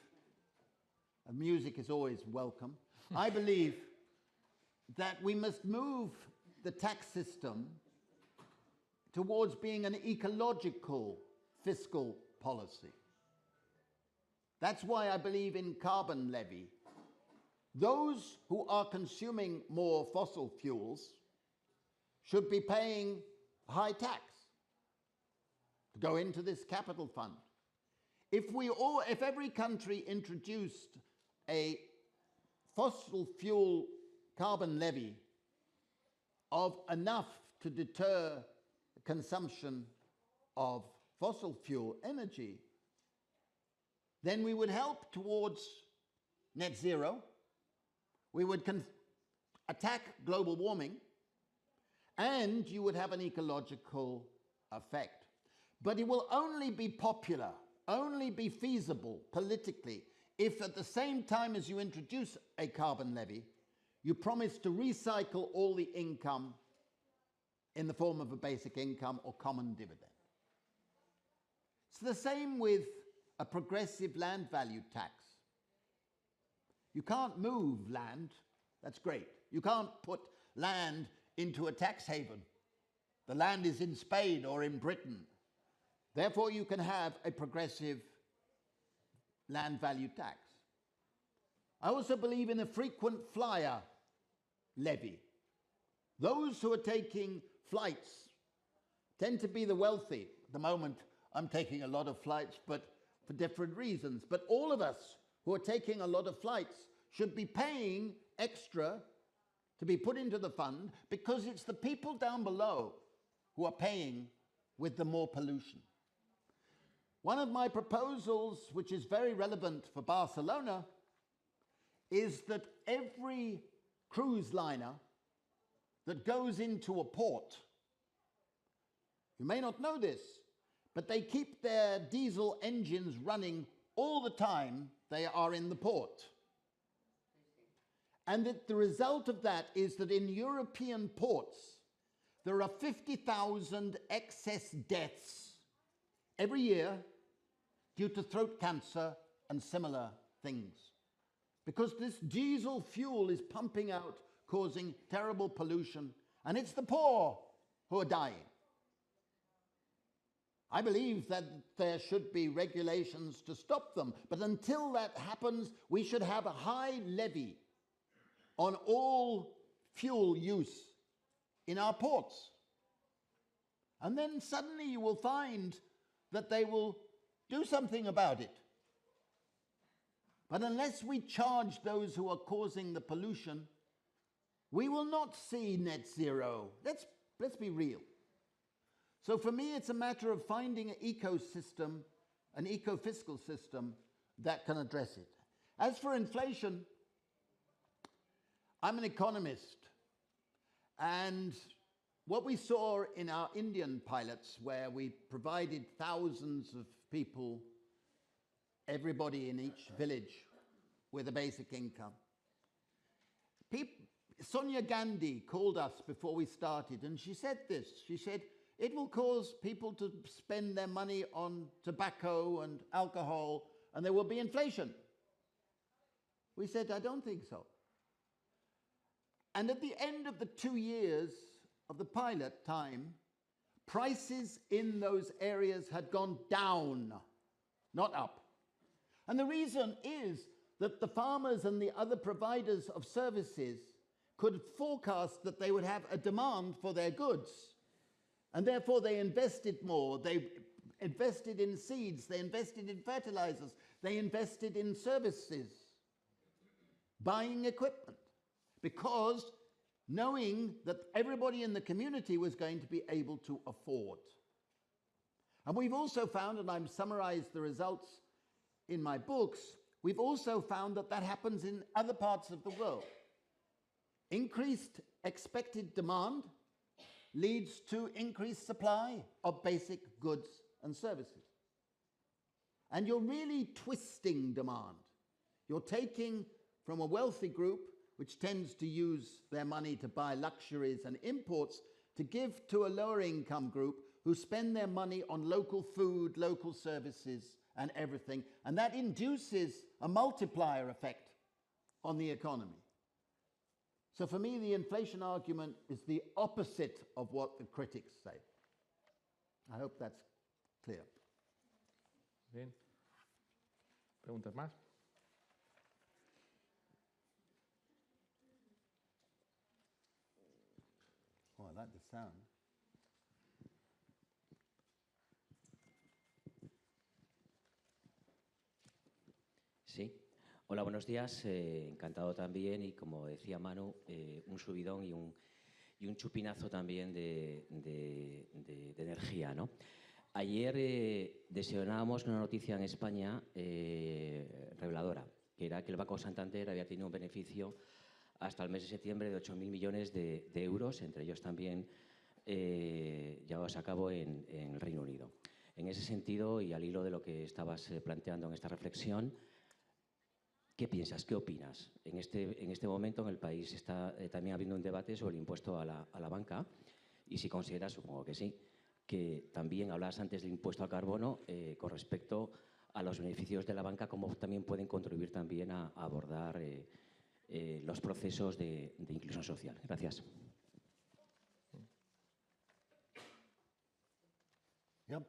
and music is always welcome, I believe that we must move the tax system towards being an ecological fiscal policy. That's why I believe in carbon levy. those who are consuming more fossil fuels should be paying high tax to go into this capital fund. If every country introduced a fossil fuel carbon levy of enough to deter consumption of fossil fuel energy, then we would help towards net zero, we would attack global warming, and you would have an ecological effect. But it will only be popular, only be feasible politically, if at the same time as you introduce a carbon levy, you promise to recycle all the income in the form of a basic income or common dividend. It's the same with a progressive land value tax. You can't move land, that's great. You can't put land into a tax haven. The land is in Spain or in Britain. Therefore, you can have a progressive land value tax. I also believe in a frequent flyer levy. Those who are taking flights tend to be the wealthy. At the moment, I'm taking a lot of flights, but for different reasons. But all of us who are taking a lot of flights should be paying extra to be put into the fund, because it's the people down below who are paying with the more pollution. One of my proposals, which is very relevant for Barcelona, is that every cruise liner that goes into a port, you may not know this, but they keep their diesel engines running all the time they are in the port. And that the result of that is that in European ports, there are 50,000 excess deaths every year due to throat cancer and similar things. Because this diesel fuel is pumping out, causing terrible pollution, and it's the poor who are dying. I believe that there should be regulations to stop them, but until that happens, we should have a high levy on all fuel use in our ports. And then suddenly you will find that they will do something about it. But unless we charge those who are causing the pollution, we will not see net zero. Let's be real. So for me, it's a matter of finding an ecosystem, an eco-fiscal system that can address it. As for inflation, I'm an economist, and what we saw in our Indian pilots, where we provided thousands of people, everybody in each village, with a basic income. Sonia Gandhi called us before we started, and she said this. She said, it will cause people to spend their money on tobacco and alcohol, and there will be inflation. We said, I don't think so. And at the end of the 2 years of the pilot time, prices in those areas had gone down, not up. And the reason is that the farmers and the other providers of services could forecast that they would have a demand for their goods. And therefore they invested more. They invested in seeds, they invested in fertilizers, they invested in services, buying equipment, because knowing that everybody in the community was going to be able to afford. And we've also found, and I've summarized the results in my books, we've also found that that happens in other parts of the world. Increased expected demand leads to increased supply of basic goods and services. And you're really twisting demand. You're taking from a wealthy group, which tends to use their money to buy luxuries and imports, to give to a lower income group who spend their money on local food, local services, and everything. And that induces a multiplier effect on the economy. So for me, the inflation argument is the opposite of what the critics say. I hope that's clear. Bien. ¿Preguntas más? like the sound. Sí. Hola, buenos días. Encantado también y, como decía Manu, un subidón y un chupinazo también de energía, ¿no? Ayer deseábamos una noticia en España reveladora, que era que el Banco Santander había tenido un beneficio hasta el mes de septiembre de 8.000 millones de euros, entre ellos también llevados a cabo en el Reino Unido. En ese sentido, y al hilo de lo que estabas planteando en esta reflexión, ¿qué piensas? ¿Qué opinas? En este momento en el país está también habiendo un debate sobre el impuesto a la banca y si consideras, supongo que sí, que también hablabas antes del impuesto al carbono con respecto a los beneficios de la banca, cómo también pueden contribuir también a abordar los procesos de inclusión social. Gracias. Yep.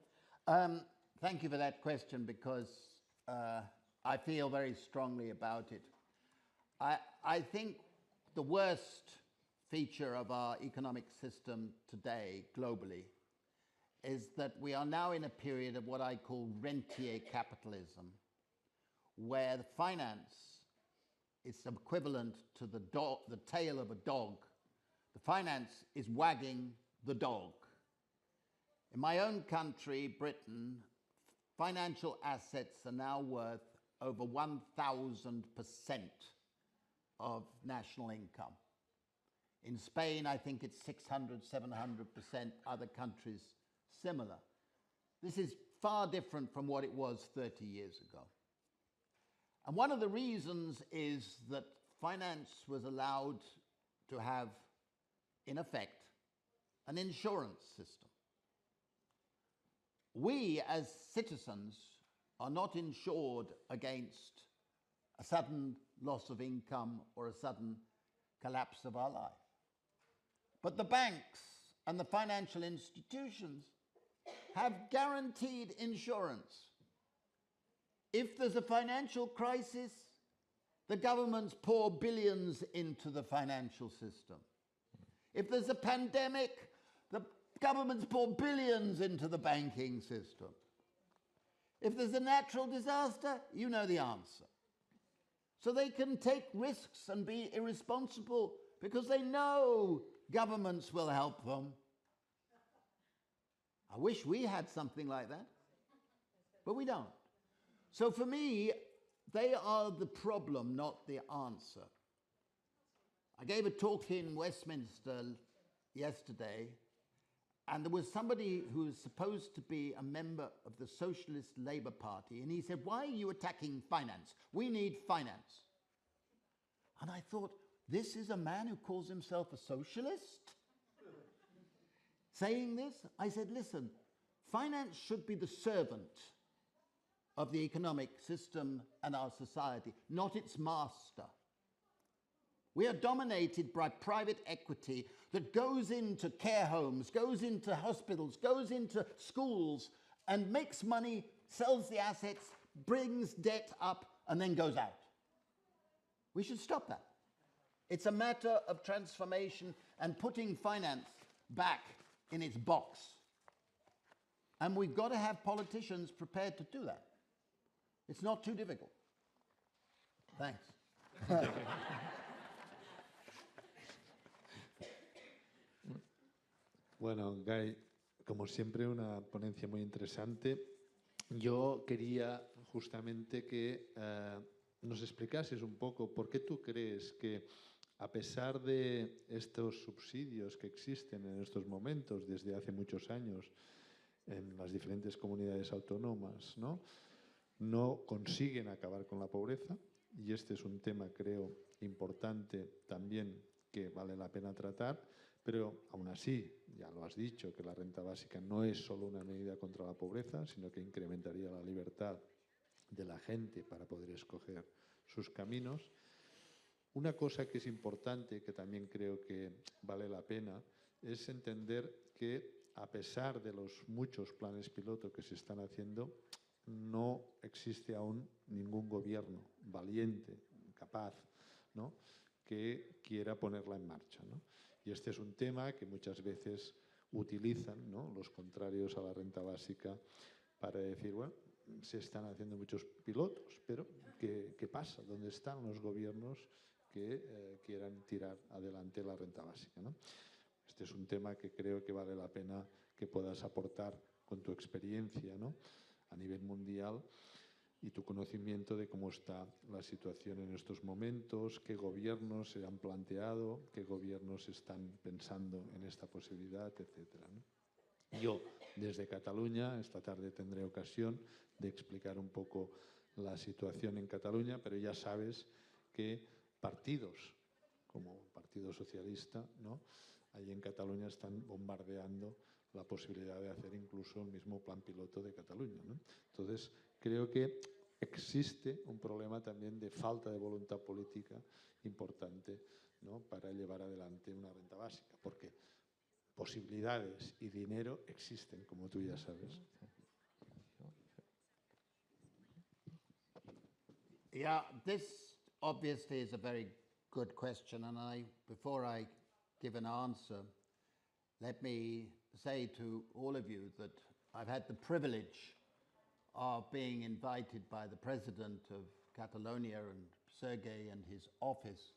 Thank you for that question because I feel very strongly about it. I think the worst feature of our economic system today, globally, is that we are now in a period of what I call rentier capitalism, where the finance is equivalent to the tail of a dog. The finance is wagging the dog. In my own country, Britain, financial assets are now worth over 1,000% of national income. In Spain, I think it's 600, 700%, other countries similar. This is far different from what it was 30 years ago. And one of the reasons is that finance was allowed to have, in effect, an insurance system. We, as citizens, are not insured against a sudden loss of income or a sudden collapse of our life. But the banks and the financial institutions have guaranteed insurance. If there's a financial crisis, the governments pour billions into the financial system. If there's a pandemic, the governments pour billions into the banking system. If there's a natural disaster, you know the answer. So they can take risks and be irresponsible because they know governments will help them. I wish we had something like that, but we don't. So for me, they are the problem, not the answer. I gave a talk in Westminster yesterday, and there was somebody who was supposed to be a member of the Socialist Labour Party, and he said, "Why are you attacking finance? We need finance." And I thought, this is a man who calls himself a socialist saying this? I said, listen, finance should be the servant of the economic system and our society, not its master. We are dominated by private equity that goes into care homes, goes into hospitals, goes into schools, and makes money, sells the assets, brings debt up, and then goes out. We should stop that. It's a matter of transformation and putting finance back in its box. And we've got to have politicians prepared to do that. It's not too difficult. Thanks. Bueno, Guy, como siempre, una ponencia muy interesante. Yo quería justamente que nos explicases un poco por qué tú crees que, a pesar de estos subsidios que existen en estos momentos desde hace muchos años en las diferentes comunidades autónomas, no consiguen acabar con la pobreza, y este es un tema, creo, importante también que vale la pena tratar, pero aún así, ya lo has dicho, que la renta básica no es solo una medida contra la pobreza, sino que incrementaría la libertad de la gente para poder escoger sus caminos. Una cosa que es importante, que también creo que vale la pena, es entender que, a pesar de los muchos planes piloto que se están haciendo, no existe aún ningún gobierno valiente, capaz, que quiera ponerla en marcha, Y este es un tema que muchas veces utilizan, ¿no?, los contrarios a la renta básica para decir, bueno, se están haciendo muchos pilotos, pero ¿qué pasa? ¿Dónde están los gobiernos que quieran tirar adelante la renta básica, ¿no? Este es un tema que creo que vale la pena que puedas aportar con tu experiencia, ¿no?, a nivel mundial y tu conocimiento de cómo está la situación en estos momentos, qué gobiernos se han planteado, qué gobiernos están pensando en esta posibilidad, etcétera, ¿no? Yo, desde Cataluña, esta tarde tendré ocasión de explicar un poco la situación en Cataluña, pero ya sabes que partidos como el Partido Socialista, ¿no?, allí en Cataluña están bombardeando la posibilidad de hacer incluso el mismo plan piloto de Cataluña, ¿no? Entonces, creo que existe un problema también de falta de voluntad política importante, ¿no?, para llevar adelante una renta básica, porque posibilidades y dinero existen, como tú ya sabes. Yeah, this obviously is a very good question, and before I give an answer, let me say to all of you that I've had the privilege of being invited by the president of Catalonia and Sergei and his office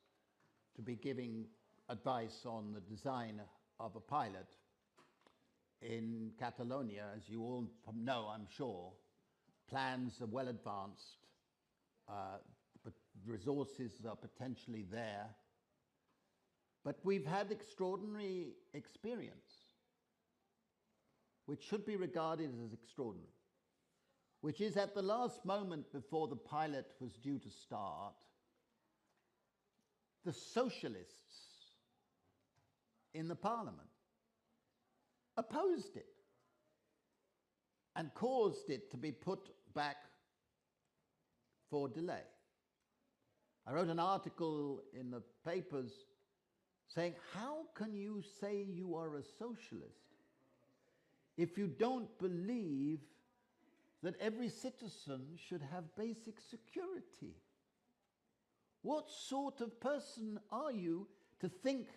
to be giving advice on the design of a pilot in Catalonia. As you all know, I'm sure, plans are well advanced, but resources are potentially there. But we've had extraordinary experience, which should be regarded as extraordinary, which is at the last moment before the pilot was due to start, the socialists in the parliament opposed it and caused it to be put back for delay. I wrote an article in the papers saying, how can you say you are a socialist if you don't believe that every citizen should have basic security? What sort of person are you to think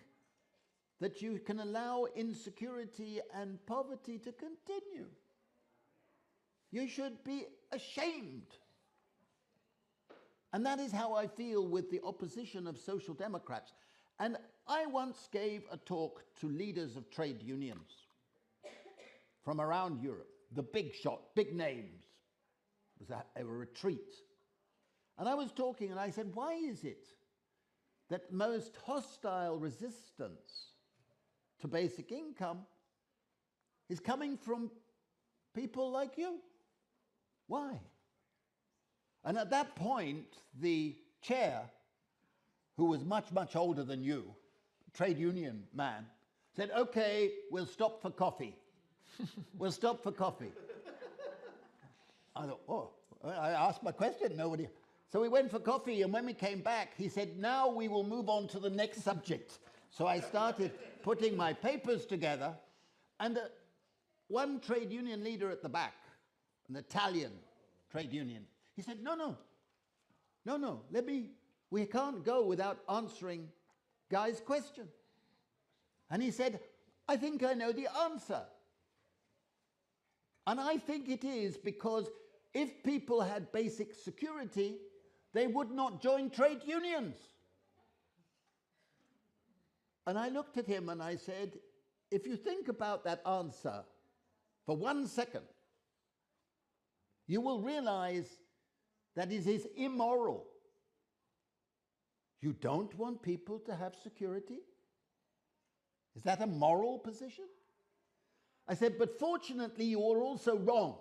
that you can allow insecurity and poverty to continue? You should be ashamed. And that is how I feel with the opposition of social democrats. And I once gave a talk to leaders of trade unions from around Europe, the big shot, big names. It was a retreat. And I was talking and I said, why is it that most hostile resistance to basic income is coming from people like you? Why? And at that point, the chair, who was much, much older than you, trade union man, said, okay, we'll stop for coffee. We'll stop for coffee. I thought, oh, I asked my question, nobody. So we went for coffee, and when we came back, he said, now we will move on to the next subject. So I started putting my papers together, and one trade union leader at the back, an Italian trade union, he said, no, we can't go without answering Guy's question. And he said, I think I know the answer. And I think it is because if people had basic security, they would not join trade unions. And I looked at him and I said, if you think about that answer for 1 second, you will realize that it is immoral. You don't want people to have security? Is that a moral position? I said, but fortunately you are also wrong.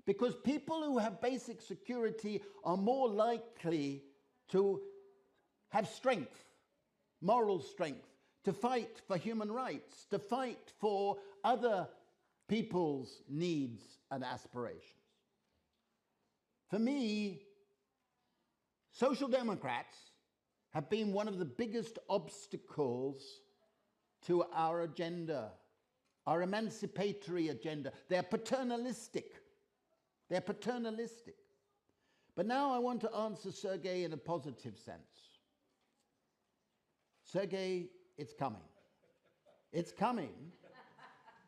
Because people who have basic security are more likely to have strength, moral strength, to fight for human rights, to fight for other people's needs and aspirations. For me, social democrats have been one of the biggest obstacles to our agenda, our emancipatory agenda. They're paternalistic. They're paternalistic. But now I want to answer Sergei in a positive sense. Sergei, it's coming. It's coming.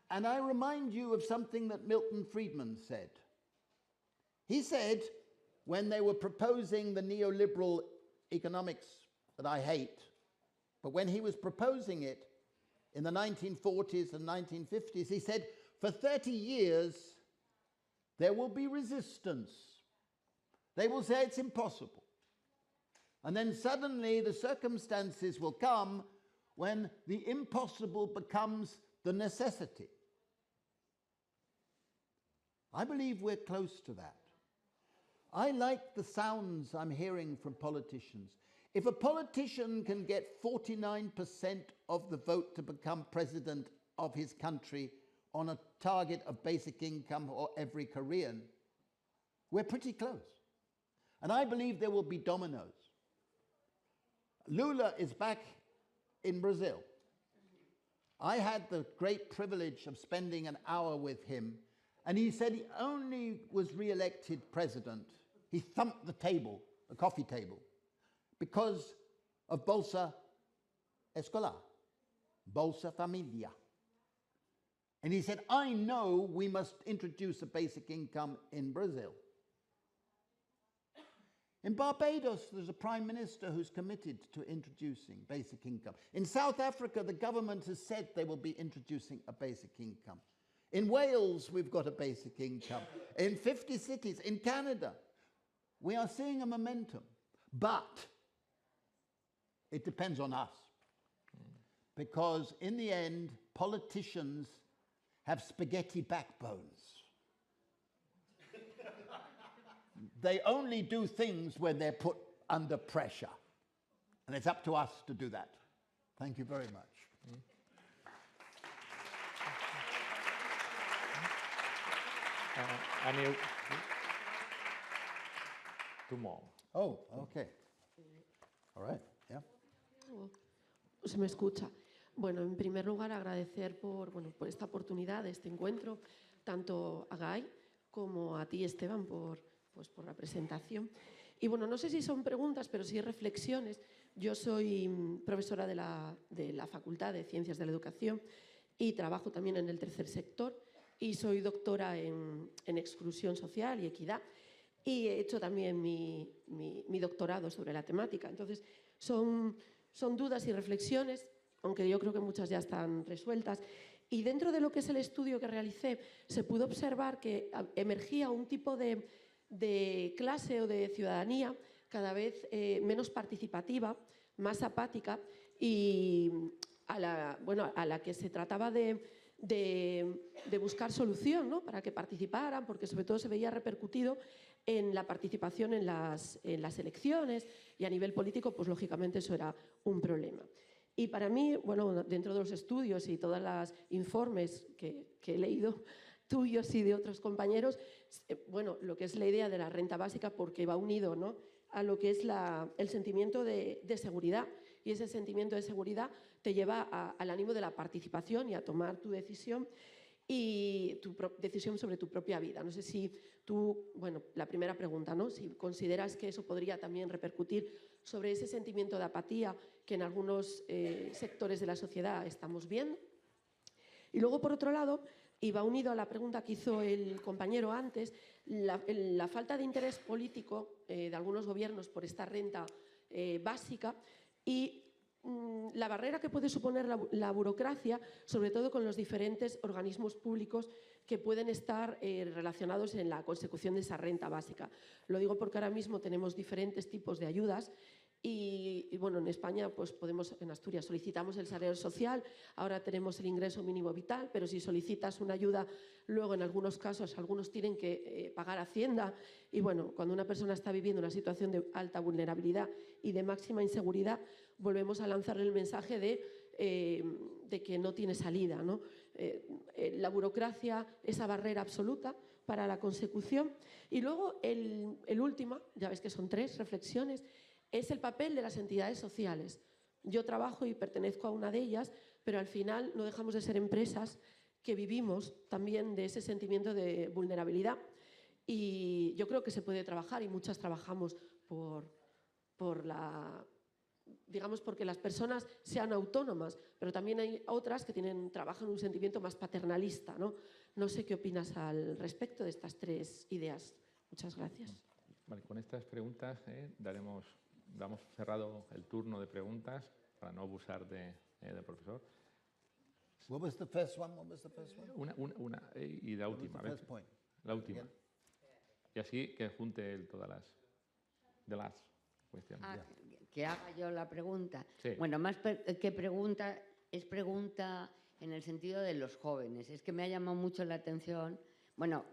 And I remind you of something that Milton Friedman said. He said, when they were proposing the neoliberal economics that I hate, but when he was proposing it in the 1940s and 1950s, he said, for 30 years, there will be resistance. They will say it's impossible. And then suddenly the circumstances will come when the impossible becomes the necessity. I believe we're close to that. I like the sounds I'm hearing from politicians. If a politician can get 49% of the vote to become president of his country on a target of basic income for every Korean, we're pretty close. And I believe there will be dominoes. Lula is back in Brazil. I had the great privilege of spending an hour with him, and he said he only was re-elected president. He thumped the table, the coffee table, because of Bolsa Escolar, Bolsa Familia. And he said, I know we must introduce a basic income in Brazil. In Barbados, there's a prime minister who's committed to introducing basic income. In South Africa, the government has said they will be introducing a basic income. In Wales, we've got a basic income. In 50 cities, in Canada, we are seeing a momentum. But it depends on us. Because in the end, politicians have spaghetti backbones. They only do things when they're put under pressure. And it's up to us to do that. Thank you very much. Anil, two more. Oh, okay. All right, yeah. Se me escucha. Bueno, en primer lugar, agradecer por esta oportunidad, este encuentro, tanto a Guy como a ti, Esteban, por la presentación. Y bueno, no sé si son preguntas, pero sí reflexiones. Yo soy profesora de la Facultad de Ciencias de la Educación y trabajo también en el tercer sector y soy doctora en exclusión social y equidad y he hecho también mi doctorado sobre la temática. Entonces, son dudas y reflexiones, aunque yo creo que muchas ya están resueltas. Y dentro de lo que es el estudio que realicé, se pudo observar que emergía un tipo de clase o de ciudadanía cada vez menos participativa, más apática y a la que se trataba de buscar solución, ¿no? Para que participaran, porque sobre todo se veía repercutido en la participación en las elecciones y a nivel político, pues lógicamente eso era un problema. Y para mí, bueno, dentro de los estudios y todos los informes que he leído, tuyos y de otros compañeros, bueno, lo que es la idea de la renta básica, porque va unido, ¿no?, a lo que es el sentimiento de seguridad. Y ese sentimiento de seguridad te lleva al ánimo de la participación y a tomar tu decisión y tu decisión sobre tu propia vida. No sé si tú, bueno, la primera pregunta, ¿no?, si consideras que eso podría también repercutir sobre ese sentimiento de apatía que en algunos sectores de la sociedad estamos viendo. Y luego, por otro lado, y va unido a la pregunta que hizo el compañero antes, la falta de interés político de algunos gobiernos por esta renta básica y la barrera que puede suponer la burocracia, sobre todo con los diferentes organismos públicos que pueden estar relacionados en la consecución de esa renta básica. Lo digo porque ahora mismo tenemos diferentes tipos de ayudas y bueno, en España, pues en Asturias solicitamos el salario social, ahora tenemos el ingreso mínimo vital, pero si solicitas una ayuda, luego en algunos casos, algunos tienen que pagar Hacienda y bueno, cuando una persona está viviendo una situación de alta vulnerabilidad y de máxima inseguridad, volvemos a lanzarle el mensaje de que no tiene salida, ¿no? La burocracia, esa barrera absoluta para la consecución. Y luego el último, ya ves que son 3 reflexiones, es el papel de las entidades sociales. Yo trabajo y pertenezco a una de ellas, pero al final no dejamos de ser empresas que vivimos también de ese sentimiento de vulnerabilidad. Y yo creo que se puede trabajar y muchas trabajamos por digamos, porque las personas sean autónomas, pero también hay otras que trabajan un sentimiento más paternalista, ¿no? No sé qué opinas al respecto de estas tres ideas. Muchas gracias. Vale, con estas preguntas damos cerrado el turno de preguntas para no abusar del profesor. What was the first one? Y la última. What was the first point? La última. Again. Y así que junte todas las cuestiones. Que haga yo la pregunta. Sí. Bueno, más que pregunta, es pregunta en el sentido de los jóvenes. Es que me ha llamado mucho la atención. Bueno,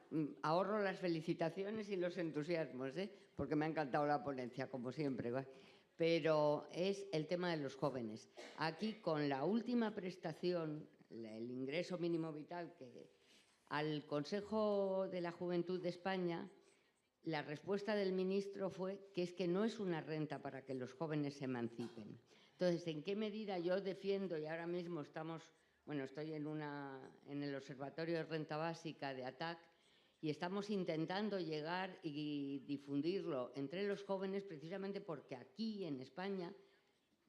ahorro las felicitaciones y los entusiasmos, porque me ha encantado la ponencia, como siempre. Pero es el tema de los jóvenes. Aquí, con la última prestación, el ingreso mínimo vital, que al Consejo de la Juventud de España, la respuesta del ministro fue que es que no es una renta para que los jóvenes se emancipen. Entonces, ¿en qué medida yo defiendo, y ahora mismo estoy en el Observatorio de Renta Básica de ATAC, y estamos intentando llegar y difundirlo entre los jóvenes, precisamente porque aquí en España,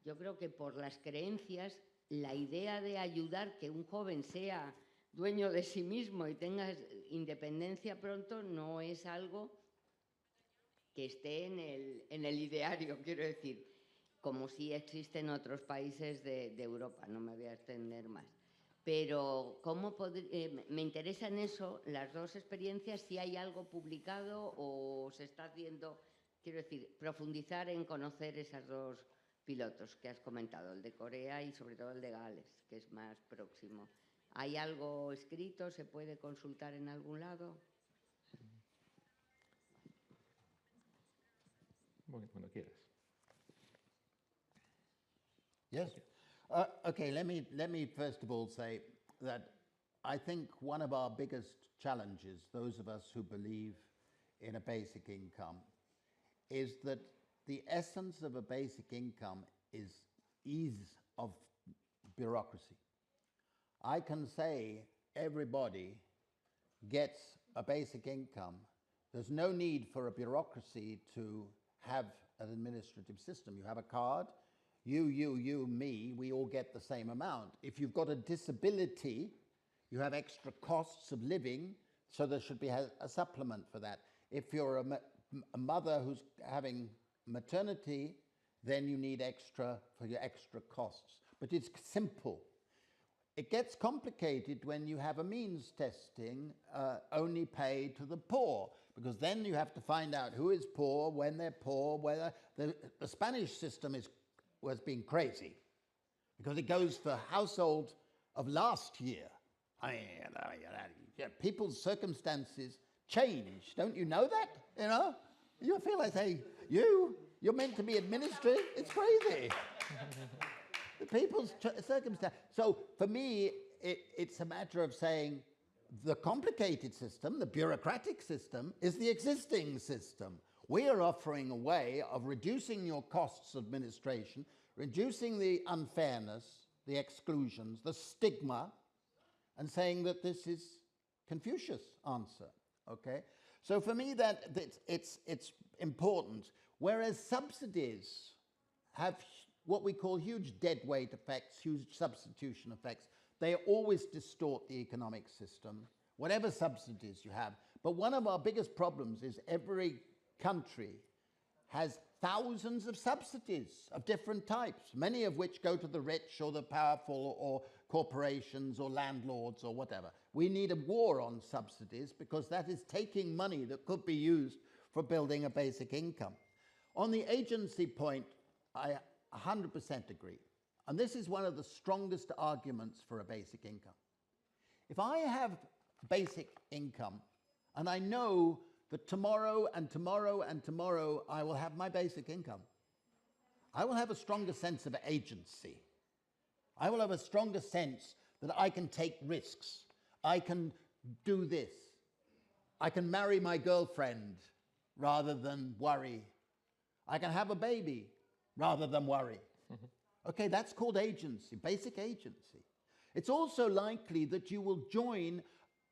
yo creo que por las creencias, la idea de ayudar que un joven sea dueño de sí mismo y tenga independencia pronto no es algo que esté en el ideario, quiero decir, como sí existe en otros países de Europa, no me voy a extender más. Pero me interesa en eso, las dos experiencias, si hay algo publicado o se está haciendo, quiero decir, profundizar en conocer esos dos pilotos que has comentado, el de Corea y sobre todo el de Gales, que es más próximo. ¿Hay algo escrito? ¿Se puede consultar en algún lado? Bueno, cuando quieras. Yes. Okay. Let me first of all say that I think one of our biggest challenges, those of us who believe in a basic income, is that the essence of a basic income is ease of bureaucracy. I can say everybody gets a basic income. There's no need for a bureaucracy to have an administrative system. You have a card, you, me, we all get the same amount. If you've got a disability, you have extra costs of living, so there should be a supplement for that. If you're a mother who's having maternity, then you need extra for your extra costs. But it's simple. It gets complicated when you have a means testing only paid to the poor, because then you have to find out who is poor, when they're poor, whether the Spanish system was being crazy, because it goes for household of last year. I mean, people's circumstances change. Don't you know that? You know? You feel like saying, you're meant to be administrative. It's crazy. The people's circumstance. So for me, it's a matter of saying the complicated system, the bureaucratic system, is the existing system. We are offering a way of reducing your costs of administration, reducing the unfairness, the exclusions, the stigma, and saying that this is Confucius' answer, okay? So for me, it's important. Whereas subsidies have what we call huge deadweight effects, huge substitution effects, they always distort the economic system, whatever subsidies you have. But one of our biggest problems is every country has thousands of subsidies of different types, many of which go to the rich or the powerful or corporations or landlords or whatever. We need a war on subsidies, because that is taking money that could be used for building a basic income. On the agency point, I 100% agree. And this is one of the strongest arguments for a basic income. If I have basic income and I know that tomorrow and tomorrow and tomorrow I will have my basic income, I will have a stronger sense of agency. I will have a stronger sense that I can take risks. I can do this. I can marry my girlfriend rather than worry. I can have a baby rather than worry. Okay, that's called agency, basic agency. It's also likely that you will join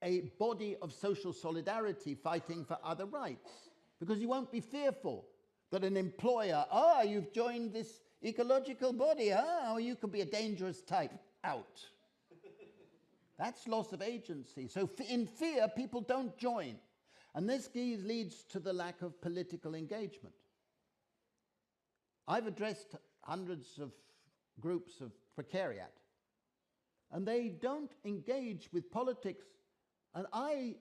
a body of social solidarity fighting for other rights, because you won't be fearful that an employer, you've joined this ecological body, or you could be a dangerous type, out. That's loss of agency. So in fear, people don't join. And this leads to the lack of political engagement. I've addressed hundreds of groups of precariat, and they don't engage with politics. And I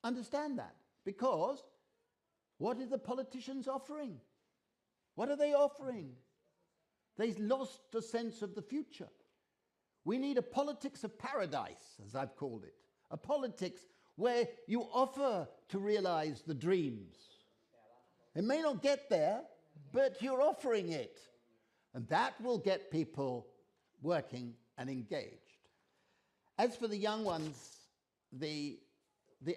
understand that, because what are the politicians offering? What are they offering? They've lost the sense of the future. We need a politics of paradise, as I've called it. A politics where you offer to realize the dreams. It may not get there, but you're offering it. And that will get people working and engaged. As for the young ones, the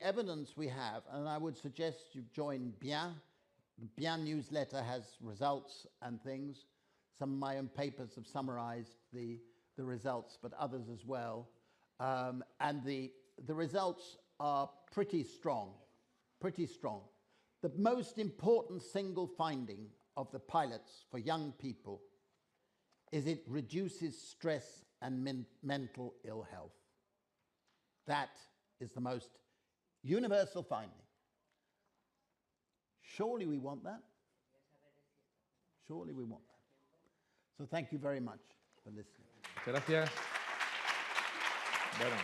evidence we have, and I would suggest you join Bien. The Bien newsletter has results and things. Some of my own papers have summarized the results, but others as well. And the results are pretty strong, pretty strong. The most important single finding of the pilots for young people is it reduces stress and mental ill health. That is the most universal finding. Surely we want that? Surely we want that. So thank you very much for listening. Gracias. Bueno.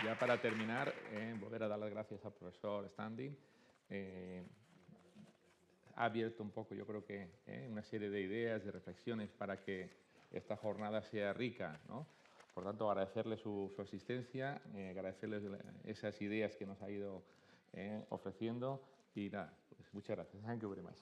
Ya para terminar, volver a dar las gracias al profesor Standing. Ha abierto un poco, yo creo que, una serie de ideas, de reflexiones para que esta jornada sea rica, ¿no? Por tanto, agradecerle su asistencia, agradecerles esas ideas que nos ha ido ofreciendo y nada, pues muchas gracias. Thank you very much.